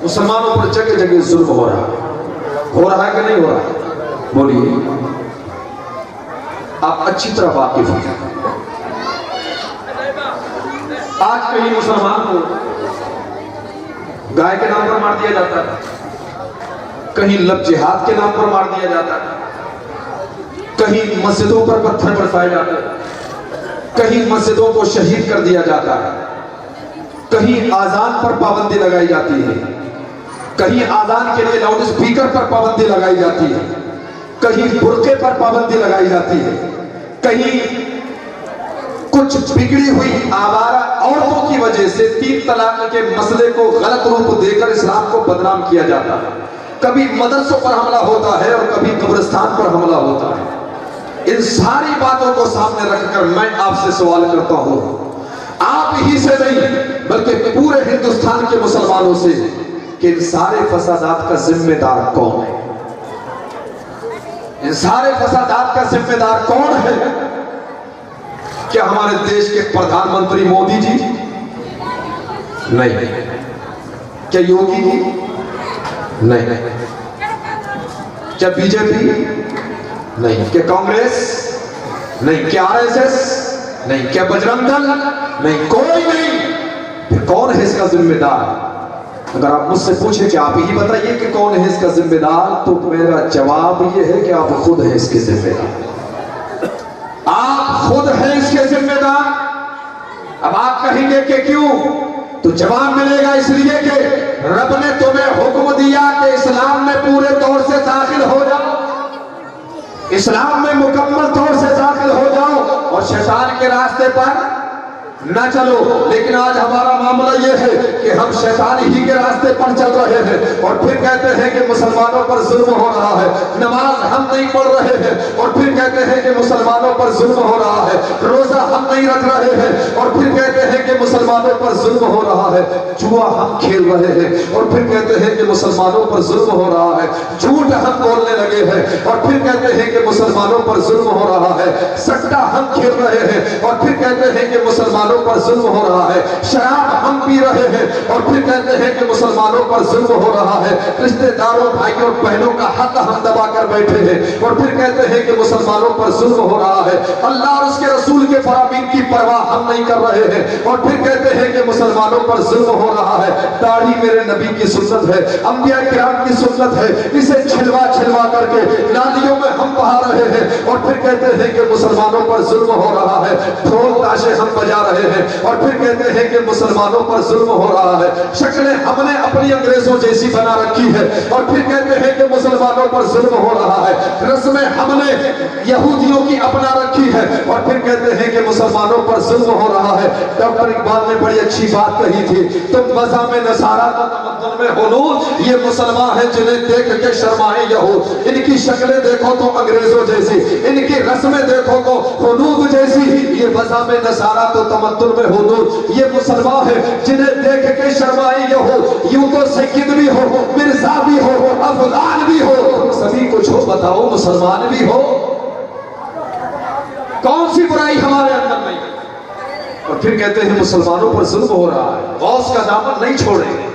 مسلمانوں پر جگہ جگہ ظلم ہو رہا ہے کہ نہیں ہو رہا؟ بولیے، آپ اچھی طرح واقف ہیں۔ آج کہیں مسلمان کو گائے کے نام پر مار دیا جاتا ہے، کہیں لب جہاد کے نام پر مار دیا جاتا ہے، کہیں مسجدوں پر پتھر برسائے جاتے ہیں، کہیں مسجدوں کو شہید کر دیا جاتا ہے، کہیں آذان پر پابندی لگائی جاتی ہے، کہیں آذان کے لیے لاؤڈ اسپیکر پر پابندی لگائی جاتی ہے، کہیں برقعے پر پابندی لگائی جاتی ہے، کہیں کچھ بگڑی ہوئی آوارہ عورتوں کی وجہ سے 3 طلاق کے مسئلے کو غلط روپ دے کر اسلام کو بدنام کیا جاتا ہے۔ کبھی مدرسوں پر حملہ ہوتا ہے اور کبھی قبرستان پر حملہ ہوتا ہے۔ ان ساری باتوں کو سامنے رکھ کر میں آپ سے سوال کرتا ہوں، آپ ہی سے نہیں بلکہ پورے ہندوستان کے مسلمانوں سے، کہ ان سارے فسادات کا ذمہ دار کون ہے؟ ان سارے فسادات کا ذمہ دار کون ہے؟ کیا ہمارے دیش کے پردھان منتری مودی جی؟ نہیں۔ کیا یوگی جی؟ نہیں۔ کیا بی جے پی؟ نہیں۔ کیا کانگریس؟ نہیں۔ کیا RSS؟ نہیں۔ کیا بجرنگ دل؟ نہیں۔ کوئی نہیں۔ پھر کون ہے اس کا ذمہ دار؟ اگر آپ مجھ سے پوچھیں کہ آپ ہی بتائیے کہ کون ہے اس کا ذمہ دار، تو میرا جواب یہ ہے کہ آپ خود ہیں اس کے ذمہ دار۔ آپ خود ہیں اس کے ذمہ دار۔ اب آپ کہیں گے کہ کیوں؟ تو جواب ملے گا اس لیے کہ رب نے تمہیں حکم دیا کہ اسلام میں پورے طور سے داخل ہو جاؤ، اسلام میں مکمل طور سے داخل ہو جاؤ اور شیطان کے راستے پر نہ چلو۔ لیکن آج ہمارا معاملہ یہ ہے کہ ہم شیطان ہی کے راستے پر چل رہے ہیں اور پھر کہتے ہیں کہ مسلمانوں پر ظلم ہو رہا ہے، نماز ہم نہیں پڑھ رہے ہیں اور پھر کہتے ہیں کہ مسلمانوں پر ظلم ہو رہا ہے، روزہ ہم نہیں رکھ رہے ہیں اور پھر کہتے ہیں کہ مسلمانوں پر ظلم ہو رہا ہے، جوا ہم کھیل رہے ہیں اور پھر کہتے ہیں کہ مسلمانوں پر ظلم ہو رہا ہے، جھوٹ ہم بولنے لگے ہیں اور پھر کہتے ہیں کہ مسلمانوں پر ظلم ہو رہا ہے، سٹا ہم کھیل رہے ہیں اور پھر کہتے ہیں کہ مسلمانوں پر ظلم ہو رہا ہے، شراب ہم پی رہے ہیں اور پھر کہتے ہیں کہ مسلمانوں پر ظلم ہو رہا ہے، رشتہ داروں بھائیوں اور بہنوں کا حق ہم دبا کر بیٹھے ہیں اور پھر کہتے ہیں کہ مسلمانوں پر ظلم ہو رہا ہے، اللہ اور اس کے رسول کے فرامین کی پرواہ ہم نہیں کر رہے ہیں اور پھر کہتے ہیں کہ مسلمانوں پر ظلم ہو رہا ہے۔ داڑھی میرے نبی کی سنت ہے، انبیاء کرام کی سنت ہے، اسے چھلوا چھلوا کر کے نالیوں میں ہم بہا رہے ہیں اور پھر کہتے ہیں کہ مسلمانوں پر ظلم ہو رہا ہے، ڈھول تاشے ہم بجا رہے ہیں اور پھر کہتے ہیں کہ مسلمانوں پر ظلم ہو رہا ہے، شکلیں ہم نے اپنی انگریزوں جیسی بنا رکھی ہے اور پھر کہتے ہیں کہ مسلمانوں پر ظلم ہو رہا ہے، رسمیں ہم نے یہودیوں کی اپنا رکھی ہے اور پھر کہتے ہیں کہ مسلمانوں پر ظلم ہو رہا ہے۔ ڈاکٹر اقبال نے بڑی اچھی بات کہی تھی، تم مذہب نصارہ تو تمدن میں ہنود، یہ مسلمان ہیں جنہیں دیکھ کے شرمائے یہود، ان کی شکلیں دیکھو تو انگریزوں جیسی، ان کی رسمیں دیکھو تو ہنود جیسی، یہ مذہب نصارہ تو تمدن میں ہنود، یہ مسلمان ہیں جنہیں دیکھ کے شرمائے یہود، یوں تو سید بھی ہو، مرزا بھی ہو، افضال بھی ہو، سبھی کچھ ہو، بتاؤ مسلمان بھی ہو، کون سی برائی ہمارے اندر نہیں؟ اور پھر کہتے ہیں مسلمانوں پر ظلم ہو رہا ہے، غوث کا دامن نہیں چھوڑیں گے،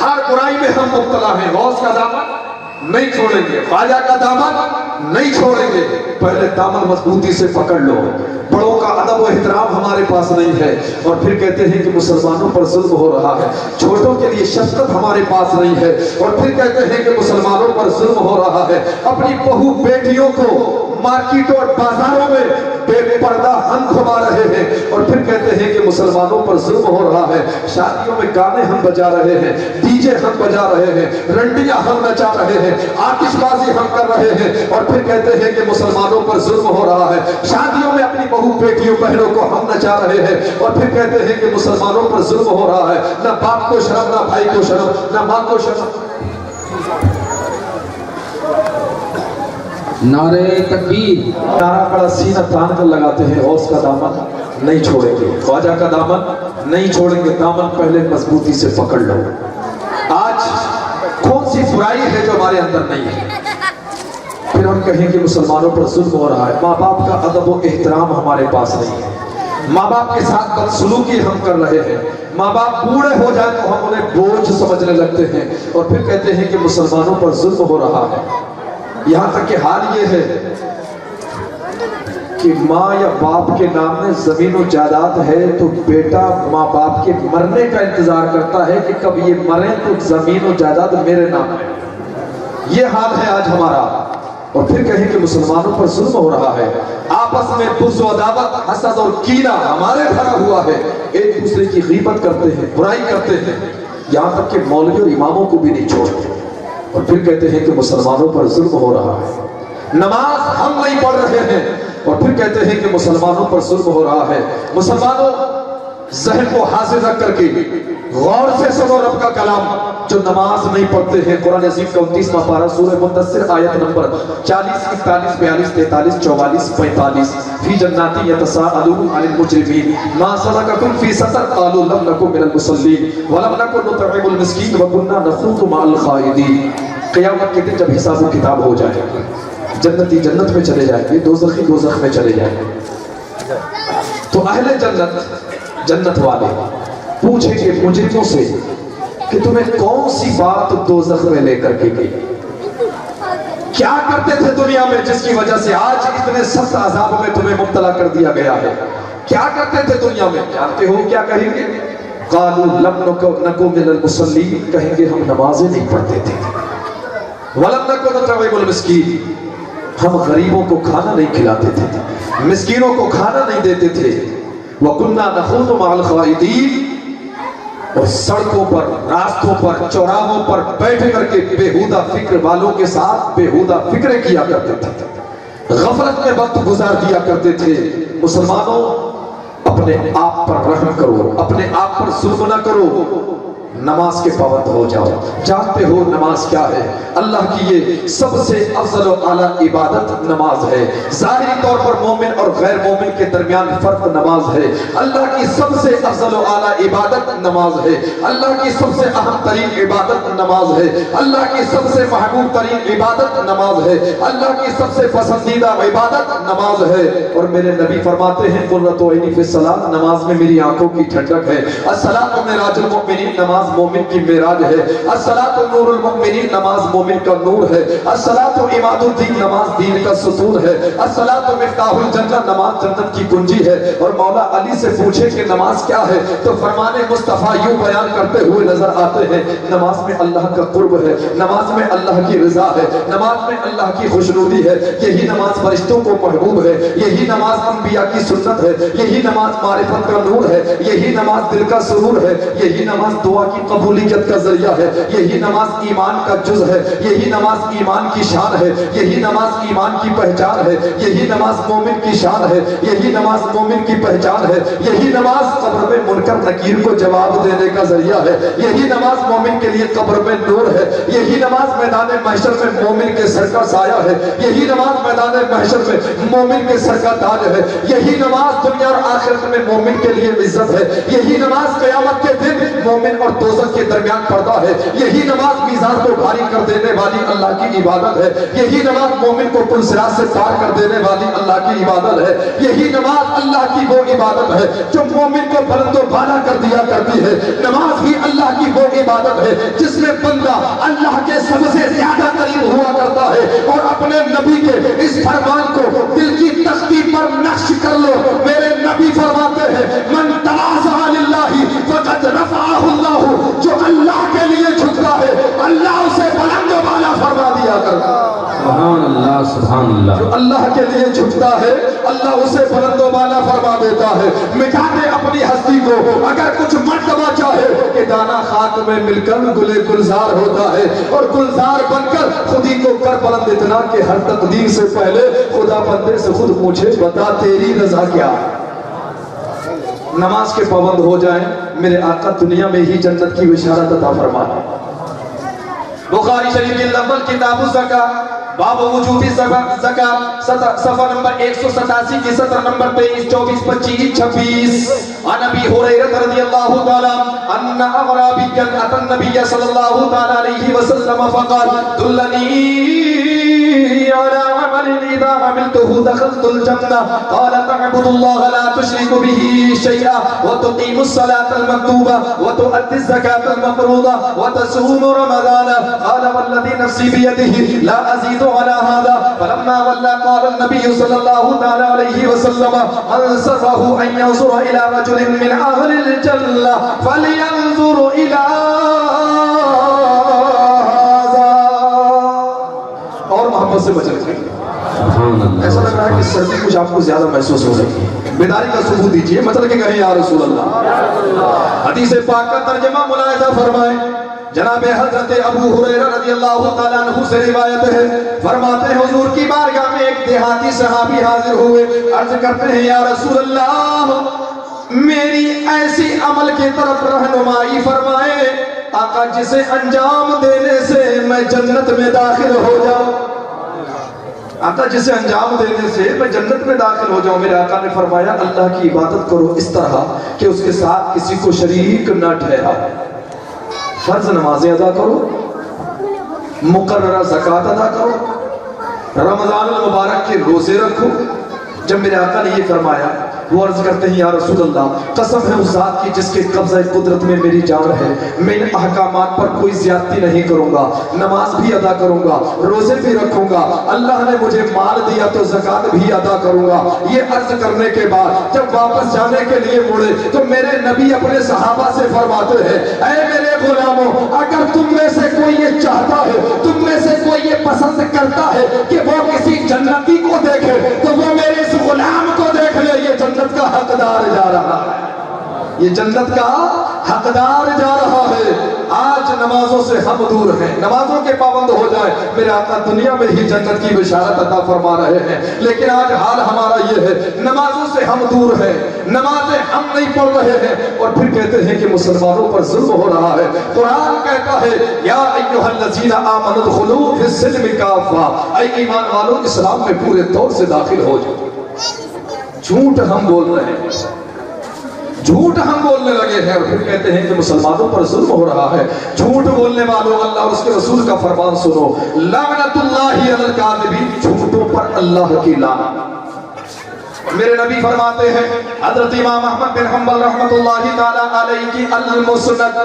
ہر برائی میں ہم مبتلا ہیں، غوث کا دامن نہیں چھوڑیں گے، خواجہ کا دامن نہیں چھوڑیں گے، پہلے دامن مضبوطی سے پکڑ لو، بڑوں کا ادب و احترام ہمارے پاس نہیں ہے اور پھر کہتے ہیں کہ مسلمانوں پر ظلم ہو رہا ہے، چھوٹوں کے لیے شفقت ہمارے پاس نہیں ہے اور پھر کہتے ہیں کہ مسلمانوں پر ظلم ہو رہا ہے، اپنی بہو بیٹیوں کو مارکیٹوں اور بازاروں میں بے پردہ ہم گھما رہے ہیں اور پھر کہتے ہیں کہ مسلمانوں پر ظلم ہو رہا ہے، شادیوں میں گانے ہم بجا رہے ہیں، ڈی جے ہم بجا رہے ہیں، رنڈیاں ہم نچا رہے ہیں، آتش بازی ہم کر رہے ہیں اور پھر کہتے ہیں کہ مسلمانوں پر ظلم ہو رہا ہے، شادیوں میں اپنی بہو بیٹیوں بہنوں کو ہم نچا رہے ہیں اور پھر کہتے ہیں کہ مسلمانوں پر ظلم ہو رہا ہے، نہ باپ کو شرم، نہ بھائی کو شرم، نہ ماں کو شرم۔ نعرہ تکبیر، نعرہ بڑا سینہ تان کر لگاتے ہیں، غوث کا دامن نہیں چھوڑیں گے، خواجہ کا دامن نہیں چھوڑیں گے، دامن پہلے مضبوطی سے پکڑ لو۔ آج کون سی برائی ہے جو ہمارے اندر نہیں ہے؟ پھر ہم کہیں کہ مسلمانوں پر ظلم ہو رہا ہے، ماں باپ کا ادب و احترام ہمارے پاس نہیں ہے، ماں باپ کے ساتھ بدسلوکی ہم کر رہے ہیں، ماں باپ بوڑھے ہو جائیں تو ہم انہیں بوجھ سمجھنے لگتے ہیں، اور پھر کہتے ہیں کہ مسلمانوں پر ظلم ہو رہا ہے۔ یہاں تک کہ حال یہ ہے کہ ماں یا باپ کے نام میں زمین و جائیداد ہے تو بیٹا ماں باپ کے مرنے کا انتظار کرتا ہے کہ کب یہ مریں تو زمین و جائیداد میرے نام ہے۔ یہ حال ہے آج ہمارا، اور پھر کہیں کہ مسلمانوں پر ظلم ہو رہا ہے، آپس میں بغض و عداوت، حسد اور کینہ ہمارے بھرا ہوا ہے، ایک دوسرے کی غیبت کرتے ہیں، برائی کرتے ہیں، یہاں تک کہ مولوی اور اماموں کو بھی نہیں چھوڑتے، اور پھر کہتے ہیں کہ مسلمانوں پر ظلم ہو رہا ہے۔ نماز ہم نہیں پڑھ رہے ہیں اور پھر کہتے ہیں کہ مسلمانوں پر ظلم ہو رہا ہے۔ مسلمانوں ذہن کو حاضر رکھ کر کے غور سے سنو رب کا کلام۔ جو نماز نہیں پڑھتے ہیں، قرآن عظیم کا 29واں پارہ سورہ مدثر آیت نمبر 40، 41، 42، 43، 44، 45 فی جنات یتساءلون عن المجرمین ما سلککم فی سقر قالوا لم نکن من المصلین ولم نکن نطعم المسکین وکنا نخوض مع الخائضین۔ قیامت کے دن جب حساب و کتاب ہو جائے، جنتی جنت میں چلے جائیں گے، دوزخی دوزخ میں چلے جائیں گے، تو اہل جنت، جنت والے پوچھیں گے مجرموں سے کہ تمہیں کون سی بات دوزخ میں لے کر کے گئی؟ کیا کرتے تھے دنیا میں جس کی وجہ سے آج اتنے سخت عذاب میں تمہیں مبتلا کر دیا گیا ہے؟ کیا کرتے تھے دنیا میں؟ جانتے ہو کیا کہیں گے؟ قالوا لم نکن من المصلین، کہیں گے ہم نمازیں نہیں پڑھتے تھے، ولم نکن نطعم المسکین، ہم غریبوں کو کھانا نہیں کھلاتے تھے، مسکینوں کو کھانا نہیں دیتے تھے، وَكُنَّا نَخُوضُ مَعَ الْخَائِضِينَ، اور سڑکوں پر، راستوں پر، چوراہوں پر بیٹھ کر کے بےہودہ فکر والوں کے ساتھ بےہودہ فکریں کیا کرتے تھے، غفلت میں وقت گزار دیا کرتے تھے۔ مسلمانوں، اپنے آپ پر رحم کرو، اپنے آپ پر ظلم نہ کرو، نماز کے پابند ہو جاؤ۔ جانتے ہو نماز کیا ہے؟ اللہ کی یہ سب سے افضل و اعلیٰ عبادت نماز ہے۔ ظاہری طور پر مومن اور غیر مومن کے درمیان فرق نماز ہے۔ اللہ کی سب سے افضل و اعلیٰ عبادت نماز ہے۔ اللہ کی سب سے اہم ترین عبادت نماز ہے۔ اللہ کی سب سے محبوب ترین عبادت نماز ہے۔ اللہ کی سب سے پسندیدہ عبادت نماز ہے۔ اور میرے نبی فرماتے ہیں قرۃ عینی فی الصلاۃ، نماز میں میری آنکھوں کی ٹھنڈک ہے۔ الصلاۃ معراج المؤمنین، نماز مومن کی معراج ہے۔ الصلاۃ نور المؤمنین، نماز مومن کا نور ہے۔ الصلاۃ عماد الدین، نماز دین کا ستون ہے۔ الصلاۃ مفتاح الجنہ، نماز جنت کی کنجی ہے۔ اور مولا علی سے پوچھے کہ نماز کیا ہے تو فرمان مصطفیٰ یوں بیان کرتے ہوئے نظر آتے ہیں، نماز میں اللہ کا قرب ہے، نماز میں اللہ کی رضا ہے، نماز میں اللہ کی خوشنودی ہے، یہی نماز فرشتوں کو محبوب ہے، یہی نماز انبیاء کی سنت ہے، یہی نماز معرفت کا نور ہے، یہی نماز دل کا سرور ہے، یہی نماز دعا کی قبولیت کا ذریعہ ہے، یہی نماز ایمان کا جز ہے، یہی نماز ایمان کی شان ہے، یہی نماز ایمان کی پہچان ہے، یہی نماز مومن کی شان ہے، یہی نماز مومن کی پہچان ہے، یہی نماز قبر میں منکر نکیر کو جواب دینے کا ذریعہ ہے، یہی نماز مومن کے لیے قبر میں نور ہے، یہی نماز میدان محشر میں مومن کے سر کا سایہ ہے، یہی نماز میدان محشر میں مومن کے سر کا تاج ہے، یہی نماز دنیا اور آخرت میں مومن کے لیے عزت ہے، یہی نماز قیامت کے دن مومن اور دوزخ کے درمیان پردہ ہے، یہی نماز میزان کو بھاری کر دینے والی اللہ کی عبادت ہے، یہی نماز مومن کو پل صراط سے پار کر دینے والی اللہ کی عبادت ہے، یہی نماز اللہ کی وہ عبادت ہے جو مومن کو بلند و بالا کر دیا کرتی ہے۔ نماز ہی اللہ کی وہ عبادت ہے جس میں بندہ اللہ کے سب سے زیادہ قریب ہوا کرتا ہے، اور اپنے نبی کے اس فرمان کو دل کی تختی پر نقش کر لو۔ میرے نبی فرماتے ہیں من تواضع للہ فقد رفعہ اللہ، جو اللہ کے لیے جھکتا ہے اللہ اسے بلند و بالا فرما دیا کرتا ہے۔ سبحان اللہ، سبحان اللہ۔ جو اللہ کے لیے جھکتا ہے اللہ اسے بلند و بالا فرما دیتا ہے۔ مٹا دے اپنی ہستی کو، اگر کچھ مرتبہ چاہے کہ دانا خاک میں مل کر گلے گلزار ہوتا ہے، اور گلزار بن کر خودی کو کر بلند اتنا کہ ہر تقدیر سے پہلے خدا بندے سے خود پوچھے بتا تیری رضا کیا۔ نماز کے پابند ہو جائیں، میرے آقا دنیا میں ہی جنت کی بشارت عطا فرمائے۔ بخاری شریف کی الاول کتاب الزکاۃ، باب وجوب زکاۃ، صفحہ نمبر 187 کی سطر نمبر 23، 24، 25، 26۔ عن ابی ہریرہ رضی اللہ تعالی ان اعرابیا اتى النبي صلی اللہ تعالی علیہ وسلم فقال دلنی علی إذا عملته دخلت الجنة قال تعبد الله لا تشرك به شيئا وتقيم الصلاة المكتوبة وتؤدي الزكاة المفروضة وتصوم رمضان قال والذي نفسي بيده لا أزيد على هذا فلما ولى قال النبي صلى الله تعالى عليه وسلم من سره أن ينظر إلى رجل من أهل الجنة فلينظر إلى هذا اور محبت سے بچنے کے ایسا لگ رہا ہے کہ سردی کچھ آپ کو زیادہ محسوس ہو رہی ہے بیداری کا ثبوت دیجئے مطلب کہ کہیں یا رسول اللہ حدیث پاک کا ترجمہ ملاحظہ فرمائیں جناب حضرت ابو ہریرہ رضی اللہ تعالیٰ عنہ سے روایت ہے فرماتے ہیں حضور کی بارگاہ میں ایک دیہاتی صحابی حاضر ہوئے عرض کرتے ہیں یا رسول اللہ میری ایسی عمل کی طرف رہنمائی فرمائے آقا جسے انجام دینے سے میں جنت میں داخل ہو جاؤں آقا جسے انجام دینے سے میں جنت میں داخل ہو جاؤں میرے آقا نے فرمایا اللہ کی عبادت کرو اس طرح کہ اس کے ساتھ کسی کو شریک نہ ٹھہرا فرض نمازیں ادا کرو مقررہ زکوٰۃ ادا کرو رمضان المبارک کے روزے رکھو جب میرے آقا نے یہ فرمایا وہ عرض کرتے ہیں یا رسول اللہ قسم ہے اس ذات کی جس کے قبضہ قدرت میں میری جان ہے میں ان احکامات پر کوئی زیادتی نہیں کروں گا نماز بھی ادا کروں گا روزے بھی رکھوں گا اللہ نے مجھے مال دیا تو زکوٰۃ بھی ادا کروں گا یہ عرض کرنے کے بعد جب واپس جانے کے لیے مڑے تو میرے نبی اپنے صحابہ سے فرماتے ہیں اے میرے غلاموں اگر تم میں سے کوئی یہ چاہتا ہے تم میں سے کوئی یہ پسند کرتا ہے کہ وہ کسی جنتی کو دیکھے تو وہ میرے اس غلام کو دیکھ لے یہ جنت کا حقدار جا رہا ہے یہ جنت کا حقدار جا رہا ہے آج نمازوں سے ہم دور ہیں نمازوں کے پابند ہو جائے میرے آقا دنیا میں ہی جنت کی بشارت عطا فرما رہے ہیں لیکن آج حال ہمارا یہ ہے نمازوں سے ہم دور ہیں نمازیں ہم نہیں پڑھ رہے ہیں اور پھر کہتے ہیں کہ مسلمانوں پر ظلم ہو رہا ہے قرآن کہتا ہے یا ایھا الذین آمنوا ادخلوا فی السلم کافہ اے ایمان والو اسلام میں پورے طور سے داخل ہو جاؤ جھوٹ ہم بول رہے ہیں جھوٹ ہم بولنے لگے ہیں اور پھر کہتے ہیں کہ مسلمانوں پر ظلم ہو رہا ہے جھوٹ بولنے والوں اللہ اور اس کے رسول کا فرمان سنو لعنت اللہ علی الکاذبین جھوٹوں پر اللہ کی لعنت میرے نبی فرماتے ہیں حضرت امام احمد بن حنبل رحمت اللہ تعالیٰ علیہ کی المسند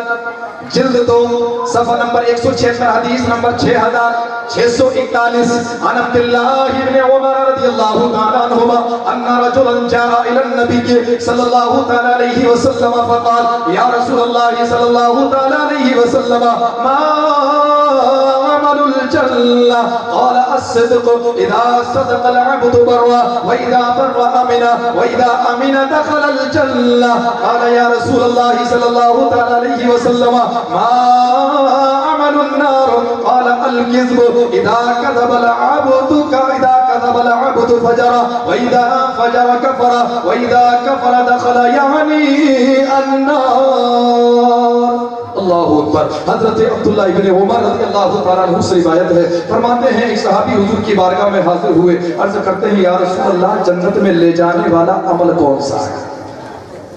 جلد 2 صفحہ نمبر 176 حدیث نمبر 6641 عن عبد اللہ بن عمر رضی اللہ تعالیٰ عنہما ان رجلا جاء الى النبی صلی اللہ تعالیٰ علیہ وسلم فقال یا رسول اللہ صلی اللہ تعالیٰ علیہ وسلم ما عمل الجنة قال الصدق اذا صدق العبد برا واذا برا امنا واذا امنا دخل الجنة قال يا رسول الله صلى الله تعالى عليه وسلم ما عمل النار قال الكذب اذا كذب العبد فجر واذا فجر كفر واذا كفر دخل يعني النار اللہ اکبر حضرت عبداللہ ابن عمر رضی اللہ تعالیٰ عنہ سے روایت ہے فرماتے ہیں ایک صحابی حضور کی بارگاہ میں حاضر ہوئے عرض کرتے ہیں یا رسول اللہ جنت میں لے جانے والا عمل کون سا ہے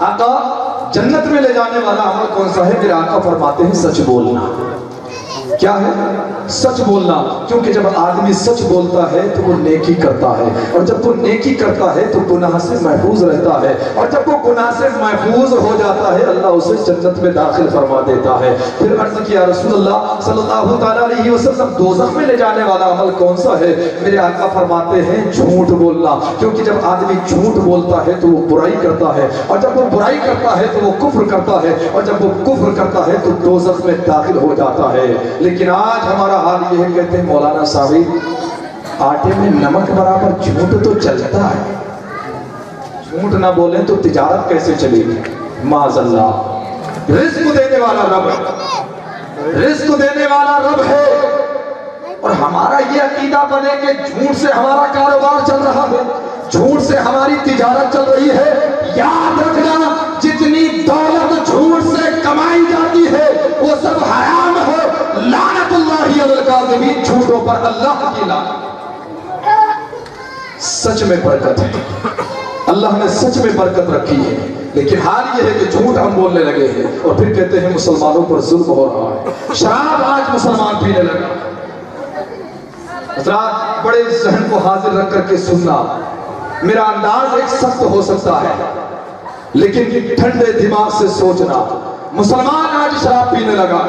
آقا جنت میں لے جانے والا عمل کون سا ہے میرے آقا فرماتے ہیں سچ بولنا کیا ہے سچ بولنا کیونکہ جب آدمی سچ بولتا ہے تو وہ نیکی کرتا ہے اور جب وہ نیکی کرتا ہے تو گناہ سے محفوظ رہتا ہے اور جب وہ گناہ سے محفوظ ہو جاتا ہے اللہ اسے جنت میں داخل فرما دیتا ہے پھر عرض کیا رسول اللہ صلی اللہ تعالیٰ علیہ وسلم دوزخ میں لے جانے والا عمل کون سا ہے میرے آقا فرماتے ہیں جھوٹ بولنا کیونکہ جب آدمی جھوٹ بولتا ہے تو وہ برائی کرتا ہے اور جب وہ برائی کرتا ہے تو وہ کفر کرتا ہے اور جب وہ کفر کرتا ہے تو دوزخ میں داخل ہو جاتا ہے لیکن آج ہمارا حال یہ ہے کہتے ہیں مولانا صاحب آٹے میں نمک برابر جھوٹ تو چلتا ہے جھوٹ نہ بولیں تو تجارت کیسے چلے گی معاذ اللہ رزق دینے والا رب ہے رزق دینے والا رب ہے اور ہمارا یہ عقیدہ بنے کہ جھوٹ سے ہمارا کاروبار چل رہا ہے جھوٹ سے ہماری تجارت چل رہی ہے یاد رکھنا جتنی دولت جھوٹ سے کمائی جاتی ہے وہ سب حرام ہے لعنت اللہ علی الکاذبین جھوٹوں پر اللہ کی لعنت سچ میں برکت ہے اللہ نے سچ میں برکت رکھی ہے لیکن حال یہ ہے کہ جھوٹ ہم بولنے لگے ہیں اور پھر کہتے ہیں مسلمانوں پر ظلم ہو رہا ہے شراب آج مسلمان پینے لگا حضرات بڑے ذہن کو حاضر رکھ کر کے سننا، میرا انداز ایک سخت ہو سکتا ہے لیکن ٹھنڈے دماغ سے سوچنا، مسلمان آج شراب پینے لگا،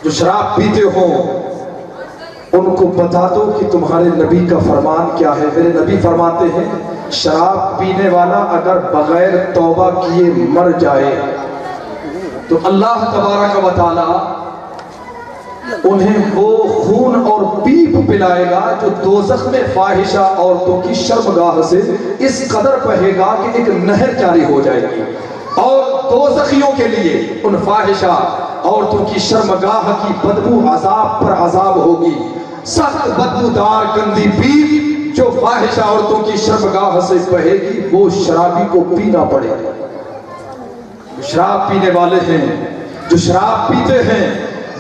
جو شراب پیتے ہو ان کو بتا دو کہ تمہارے نبی کا فرمان کیا ہے۔ میرے نبی فرماتے ہیں شراب پینے والا اگر بغیر توبہ کیے مر جائے تو اللہ تبارک و تعالی انہیں وہ خون اور پیپ پلائے گا جو دوزخ میں فاحشہ عورتوں کی شرمگاہ سے اس قدر بہے گا کہ ایک نہر جاری ہو جائے گی، اور دوزخیوں کے لیے ان فاحشہ عورتوں کی شرمگاہ کی بدبو عذاب پر عذاب ہوگی، سخت بدبودار گندی پیپ جو فاحشہ عورتوں کی شرمگاہ سے بہے گی، وہ شرابی کو پینا پڑے گا۔ شراب پینے والے ہیں، جو شراب پیتے ہیں،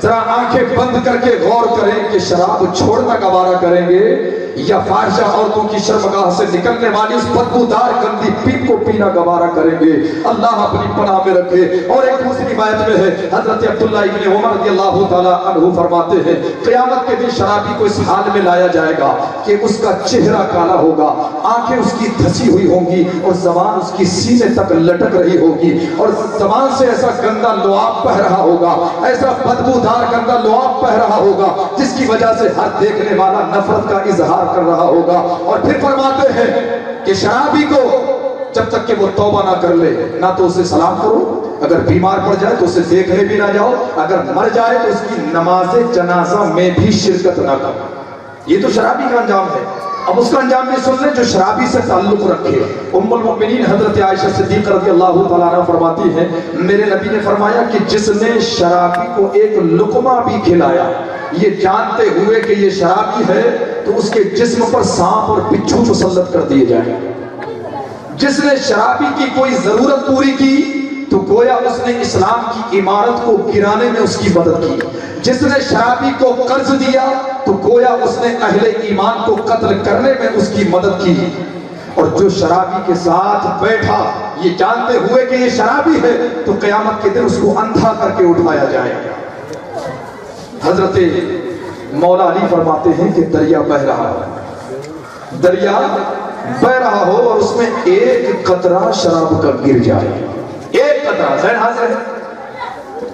ذرا آنکھیں بند کر کے غور کریں کہ شراب چھوڑنا گوارا کریں گے یا فاحشہ عورتوں کی شرمگاہ سے نکلنے والی اس بدبودار گندی پیپ کو پینا گوارا کریں گے۔ اللہ اپنی پناہ میں رکھے۔ اور ایک دوسری روایت میں ہے حضرت عبداللہ ابن عمر رضی اللہ تعالیٰ عنہ فرماتے ہیں قیامت کے دن شرابی کو اس حال میں لایا جائے گا کہ اس کا چہرہ کالا ہوگا، آنکھیں اس کی دھسی ہوئی ہوں گی اور زبان اس کی سینے تک لٹک رہی ہوگی، اور زبان سے ایسا گندا لعاب بہ رہا ہوگا، ایسا بدبودار گندا لعاب بہ رہا ہوگا جس کی وجہ سے ہر دیکھنے والا نفرت کا اظہار کر رہا ہوگا۔ اور پھر فرماتے ہیں کہ شرابی کو جب تک کہ وہ توبہ نہ کر لے نہ تو اسے سلام کرو، اگر بیمار پڑ جائے تو اسے دیکھنے بھی نہ جاؤ، اگر مر جائے تو اس کی نماز جنازہ میں بھی شرکت نہ کرو۔ یہ تو شرابی کا انجام ہے۔ اب اس کا انجام بھی سن لیں جو شرابی سے تعلق رکھے۔ ام المؤمنین حضرت عائشہ صدیقہ رضی اللہ تعالیٰ عنہ فرماتی ہیں میرے نبی نے فرمایا کہ جس نے شرابی کو ایک لقمہ بھی کھلایا یہ جانتے ہوئے کہ یہ شرابی ہے تو اس کے جسم پر سانپ اور بچھو مسلط کر دیے جائیں۔ جس نے شرابی کی کوئی ضرورت پوری کی تو گویا اس نے اسلام کی عمارت کو گرانے میں اس کی مدد کی، جس نے شرابی کو قرض دیا تو گویا اس نے اہل ایمان کو قتل کرنے میں اس کی مدد کی، اور جو شرابی کے ساتھ بیٹھا یہ جانتے ہوئے کہ یہ شرابی ہے تو قیامت کے دن اس کو اندھا کر کے اٹھایا جائے۔ حضرت مولا علی فرماتے ہیں کہ دریا بہ رہا ہو، دریا بہ رہا ہو اور اس میں ایک قطرہ شراب کا گر جائے، ایک قطرہ۔ ذہن حاضر ہے؟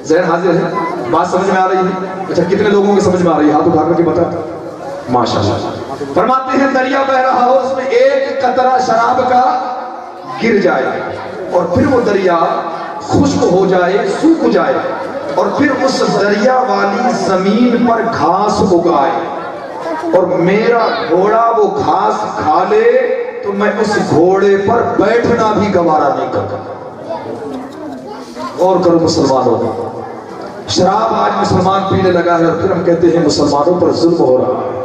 ذہن حاضر ہے؟ بات سمجھ میں آ رہی ہے؟ اچھا کتنے لوگوں کی سمجھ میں آ رہی ہے؟ ہاتھ اٹھا کر کے بتا۔ ماشاءاللہ۔ فرماتے ہیں دریا بہ رہا ہو اس میں ایک قطرہ شراب کا گر جائے اور پھر وہ دریا خشک ہو جائے، سوکھ جائے، اور پھر اس دریا والی زمین پر گھاس اگائے اور میرا گھوڑا وہ گھاس کھا لے تو میں اس گھوڑے پر بیٹھنا بھی گوارا نہیں کرتا۔ غور کرو مسلمانوں، شراب آج مسلمان پینے لگا ہے اور پھر ہم کہتے ہیں مسلمانوں پر ظلم ہو رہا ہے۔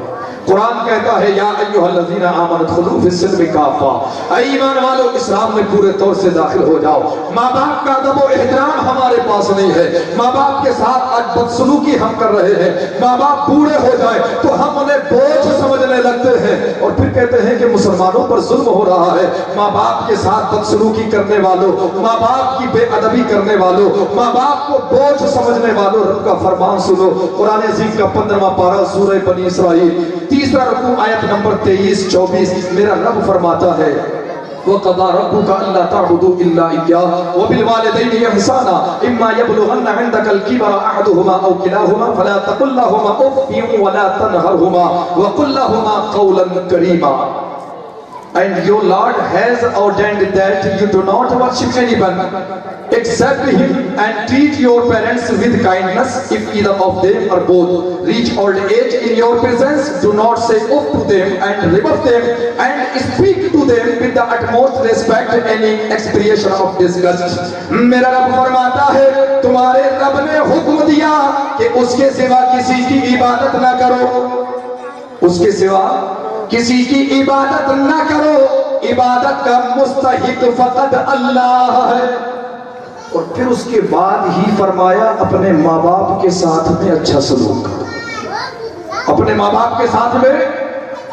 قرآن کہتا ہے یا ایھا الذین آمنوا ادخلوا فی السلم کافہ، اے ایمان والو اسلام میں پورے طور سے داخل ہو جاؤ۔ ماں باپ کا ادب و احترام ہمارے پاس نہیں ہے، ماں باپ کے ساتھ آج بدسلوکی ہم کر رہے ہیں، ماں باپ بوڑھے ہو جائے تو ہم انہیں بوجھ سمجھنے لگتے ہیں اور پھر کہتے ہیں کہ مسلمانوں پر ظلم ہو رہا ہے۔ ماں باپ کے ساتھ بدسلوکی کرنے والوں، ماں باپ کی بے ادبی کرنے والوں، ماں باپ کو بوجھ سمجھنے والوں، رب کا فرمان سنو قرآن عظیم کا 15واں پارہ سورہ بنی اسرائیل تیسرا رکوع آیت نمبر 23-24 میرا رب فرماتا ہے وَقَضَىٰ رَبُّكَ أَلَّا تَعْبُدُوا إِلَّا إِيَّاهُ وَبِالْوَالِدَيْنِ إِحْسَانًا إِمَّا يَبْلُغَنَّ عِندَكَ الْكِبَرَ أَحَدُهُمَا أَوْ كِلَاهُمَا فَلَا تَقُل لَّهُمَا أُفٍّ وَلَا تَنْهَرْهُمَا وَقُل لَّهُمَا قَوْلًا كَرِيمًا۔ And your Lord has ordained that you do not worship anyone except Him, and treat your parents with kindness. If either of them or both reach old age in your presence, do not say uff to them and rebuff them, and speak to them with the utmost respect, any expression of disgust. میرا رب فرماتا ہے تمہارے رب نے حکم دیا کہ اس کے سوا کسی کی عبادت نہ کرو، اس کے سوا کسی کی عبادت نہ کرو، عبادت کا مستحق فقط اللہ ہے۔ اور پھر اس کے بعد ہی فرمایا اپنے ماں باپ کے ساتھ میں اچھا سلوک کرو، اپنے ماں باپ کے ساتھ میں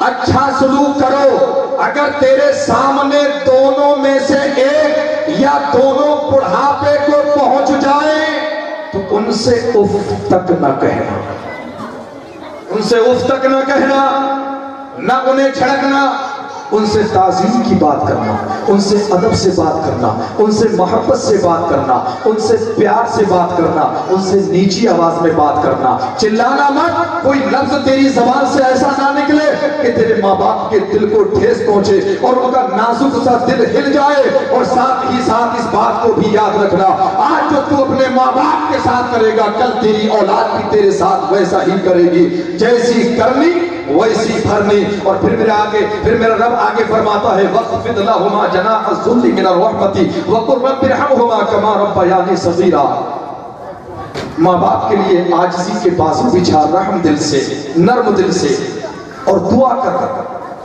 اچھا سلوک کرو۔ اگر تیرے سامنے دونوں میں سے ایک یا دونوں بڑھاپے کو پہنچ جائے تو ان سے اف تک نہ کہنا۔ ان سے اف تک نہ کہنا، نہ انہیں جھڑکنا، ان سے تعظیم کی بات کرنا، ان سے ادب سے بات کرنا، ان سے محبت سے بات کرنا، ان سے پیار سے بات کرنا، ان سے نیچی آواز میں بات کرنا، چلانا مت، کوئی لفظ تیری زبان سے ایسا نہ نکلے کہ تیرے ماں باپ کے دل کو ٹھیس پہنچے اور ان کا نازک سا دل ہل جائے۔ اور ساتھ ہی ساتھ اس بات کو بھی یاد رکھنا، آج جو تو اپنے ماں باپ کے ساتھ کرے گا، کل تیری اولاد بھی تیرے ساتھ ویسا ہی کرے گی، جیسی کرنی ویسی بھرنی۔ اور پھر میرا رب آگے فرماتا ہے وَخْفِضْ لَهُمَا جَنَاحَ الذُّلِّ مِنَ الرَّحْمَةِ وَقُلْ رَبِّ ارْحَمْهُمَا كَمَا رَبَّيَانِي صَغِيرًا۔ ماں باپ کے لیے عاجزی کے بازو بچھا، رحم دل سے، نرم دل سے، اور دعا کر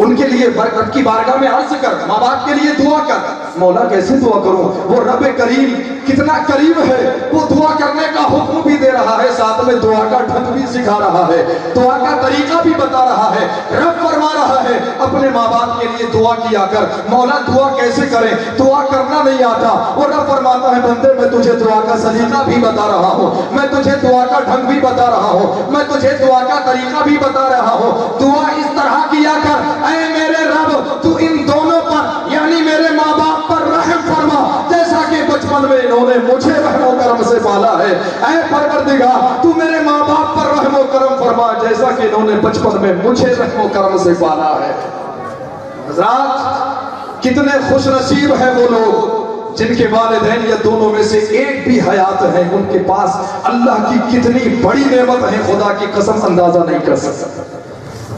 ان کے لیے رب کی بارگاہ میں عرض کر، ماں باپ کے لیے دعا کر۔ مولا کیسے دعا کروں؟ وہ رب کریم کتنا کریم ہے، وہ دعا کرنے کا حکم بھی دے رہا ہے، ساتھ میں دعا کا ڈھنگ بھی سکھا رہا ہے، دعا کا طریقہ بھی بتا رہا ہے۔ رب فرما رہا ہے اپنے ماں باپ کے لیے دعا کیا کر۔ مولا دعا کیسے کریں؟ دعا کرنا نہیں آتا، اور رب فرماتا ہے بندے میں تجھے دعا کا سلیقہ بھی بتا رہا ہوں، میں تجھے دعا کا ڈھنگ بھی بتا رہا ہوں، میں تجھے دعا کا طریقہ بھی بتا رہا ہوں۔ دعا اس طرح کیا کر، اے میرے رب تو ان دونوں پر یعنی میرے ماں باپ پر رحم فرما، جیسا کہ بچپن میں انہوں نے مجھے رحم و کرم سے پالا ہے۔ اے پروردگار تو میرے ماں باپ پر رحم و کرم فرما، جیسا کہ انہوں نے بچپن میں مجھے رحم و کرم سے پالا ہے۔ حضرات کتنے خوش نصیب ہیں وہ لوگ جن کے والدین یا دونوں میں سے ایک بھی حیات ہیں، ان کے پاس اللہ کی کتنی بڑی نعمت ہے، خدا کی قسم اندازہ نہیں کر سکتا۔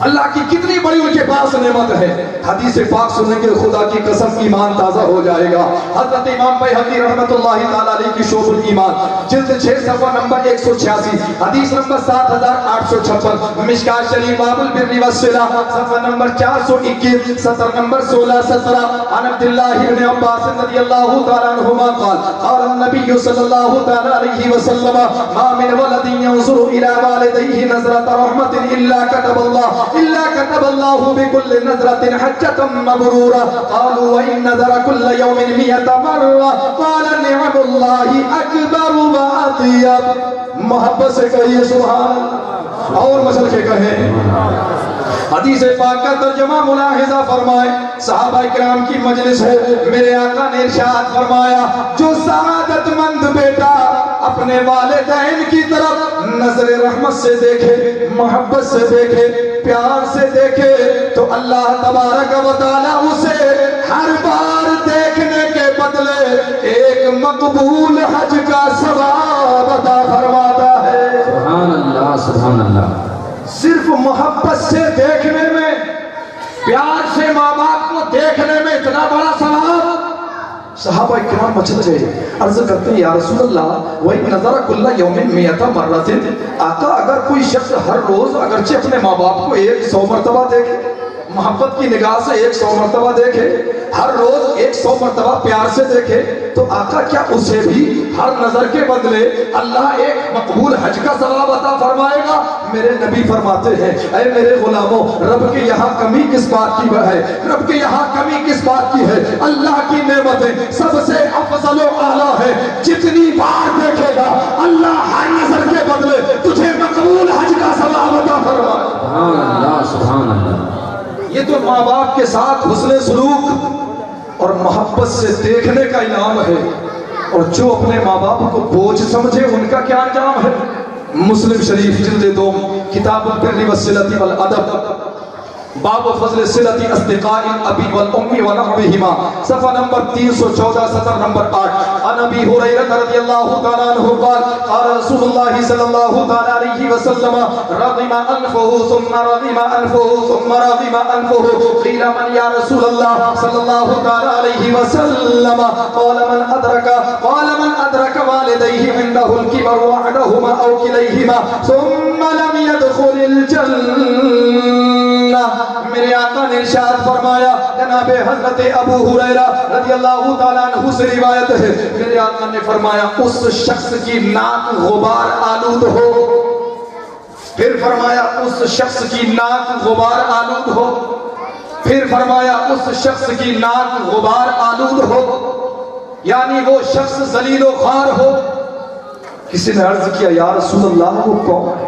اللہ کی کتنی بڑی ان کے پاس نعمت ہے۔ حدیث پاک سنیں گے خدا کی قسم ایمان تازہ ہو جائے گا۔ حضرت امام بیہقی رحمۃ اللہ تعالی علیہ کی شعب الایمان جلد 6 صفحہ نمبر 186 حدیث نمبر 7856، مشکات شریف باب البر والصلہ صفحہ نمبر 421، سطر نمبر 16-17، عن عبداللہ بن عباس رضی اللہ تعالی عنہما قال قال النبی صلی اللہ تعالی علیہ وسلم ما من ولد ينظر الى والديه نظرة رحمة الا كتب الله بكل نظرة حجة مبرورة قالوا وإن نظر كل يوم 100 مرة قال نعم الله أكبر وأطيب۔ محبت سے کہیے سبحان اللہ، اور مسل کے کہیں۔ حدیث پاک کا ترجمہ ملاحظہ فرمائے، صحابہ کرام کی مجلس ہے، میرے آقا نے ارشاد فرمایا جو سعادت مند بیٹا اپنے والدین کی طرف نظر رحمت سے دیکھے، محبت سے دیکھے، پیار سے دیکھے، تو اللہ تبارک و تعالی اسے ہر بار دیکھنے کے بدلے ایک مقبول حج کا ثواب عطا فرماتا ہے۔ سبحان اللہ سبحان اللہ۔ صرف محبت سے دیکھنے میں، پیار سے ماں باپ کو دیکھنے میں اتنا بڑا ثواب۔ صحابہ کرام مچل گئے، عرض کرتے ہیں یا رسول اللہ وَإِن نَظَرَ كُلَّ يَوْمٍ 100 مرة، آقا اگر کوئی شخص ہر روز اگرچہ اپنے ماں باپ کو 100 مرتبہ دیکھے، محبت کی نگاہ سے 100 مرتبہ دیکھے، ہر روز 100 مرتبہ پیار سے دیکھے، تو آقا کیا اسے بھی ہر نظر کے بدلے اللہ ایک مقبول حج کا ثواب عطا فرمائے گا؟ میرے نبی فرماتے ہیں اے میرے غلاموں، رب کے یہاں کمی کس بات کی ہے؟ رب کے یہاں کمی کس بات کی ہے؟ اللہ کی نعمتیں سب سے افضل و اعلیٰ ہے، جتنی بار دیکھے گا اللہ ہر نظر کے بدلے تجھے مقبول حج کا ثواب عطا فرمائے۔ سبحان اللہ سبحان اللہ۔ یہ تو ماں باپ کے ساتھ حسن سلوک اور محبت سے دیکھنے کا انعام ہے، اور جو اپنے ماں باپ کو بوجھ سمجھے ان کا کیا انجام ہے؟ مسلم شریف جلد 2 کتاب البر والصلة والادب باب فضل صلة اصدقاء الابی والام ونحوہما صفحہ نمبر 314 سطر نمبر 8، عن ابی ہریرہ رضی اللہ تعالی عنہ قال قال رسول اللہ صلی اللہ تعالی علیہ وسلم رغم انفه ثم رغم انفه ثم رغم انفه قیل من یا رسول اللہ صلی اللہ تعالی علیہ وسلم قال من ادرک والدیہ عنده الكبر وحدهما او کلیہما ثم لم يدخل الجنہ۔ میرے آقا نے ارشاد فرمایا، جناب حضرت ابو ہریرہ رضی اللہ تعالیٰ عنہ سے روایت ہے، میرے آقا نے فرمایا اس شخص کی ناک غبار آلود ہو، پھر فرمایا اس شخص کی ناک غبار آلود ہو، پھر فرمایا اس شخص کی ناک غبار آلود ہو، یعنی وہ شخص ذلیل و خوار ہو۔ کسی نے عرض کیا یا رسول اللہ وہ کون ہے؟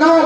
9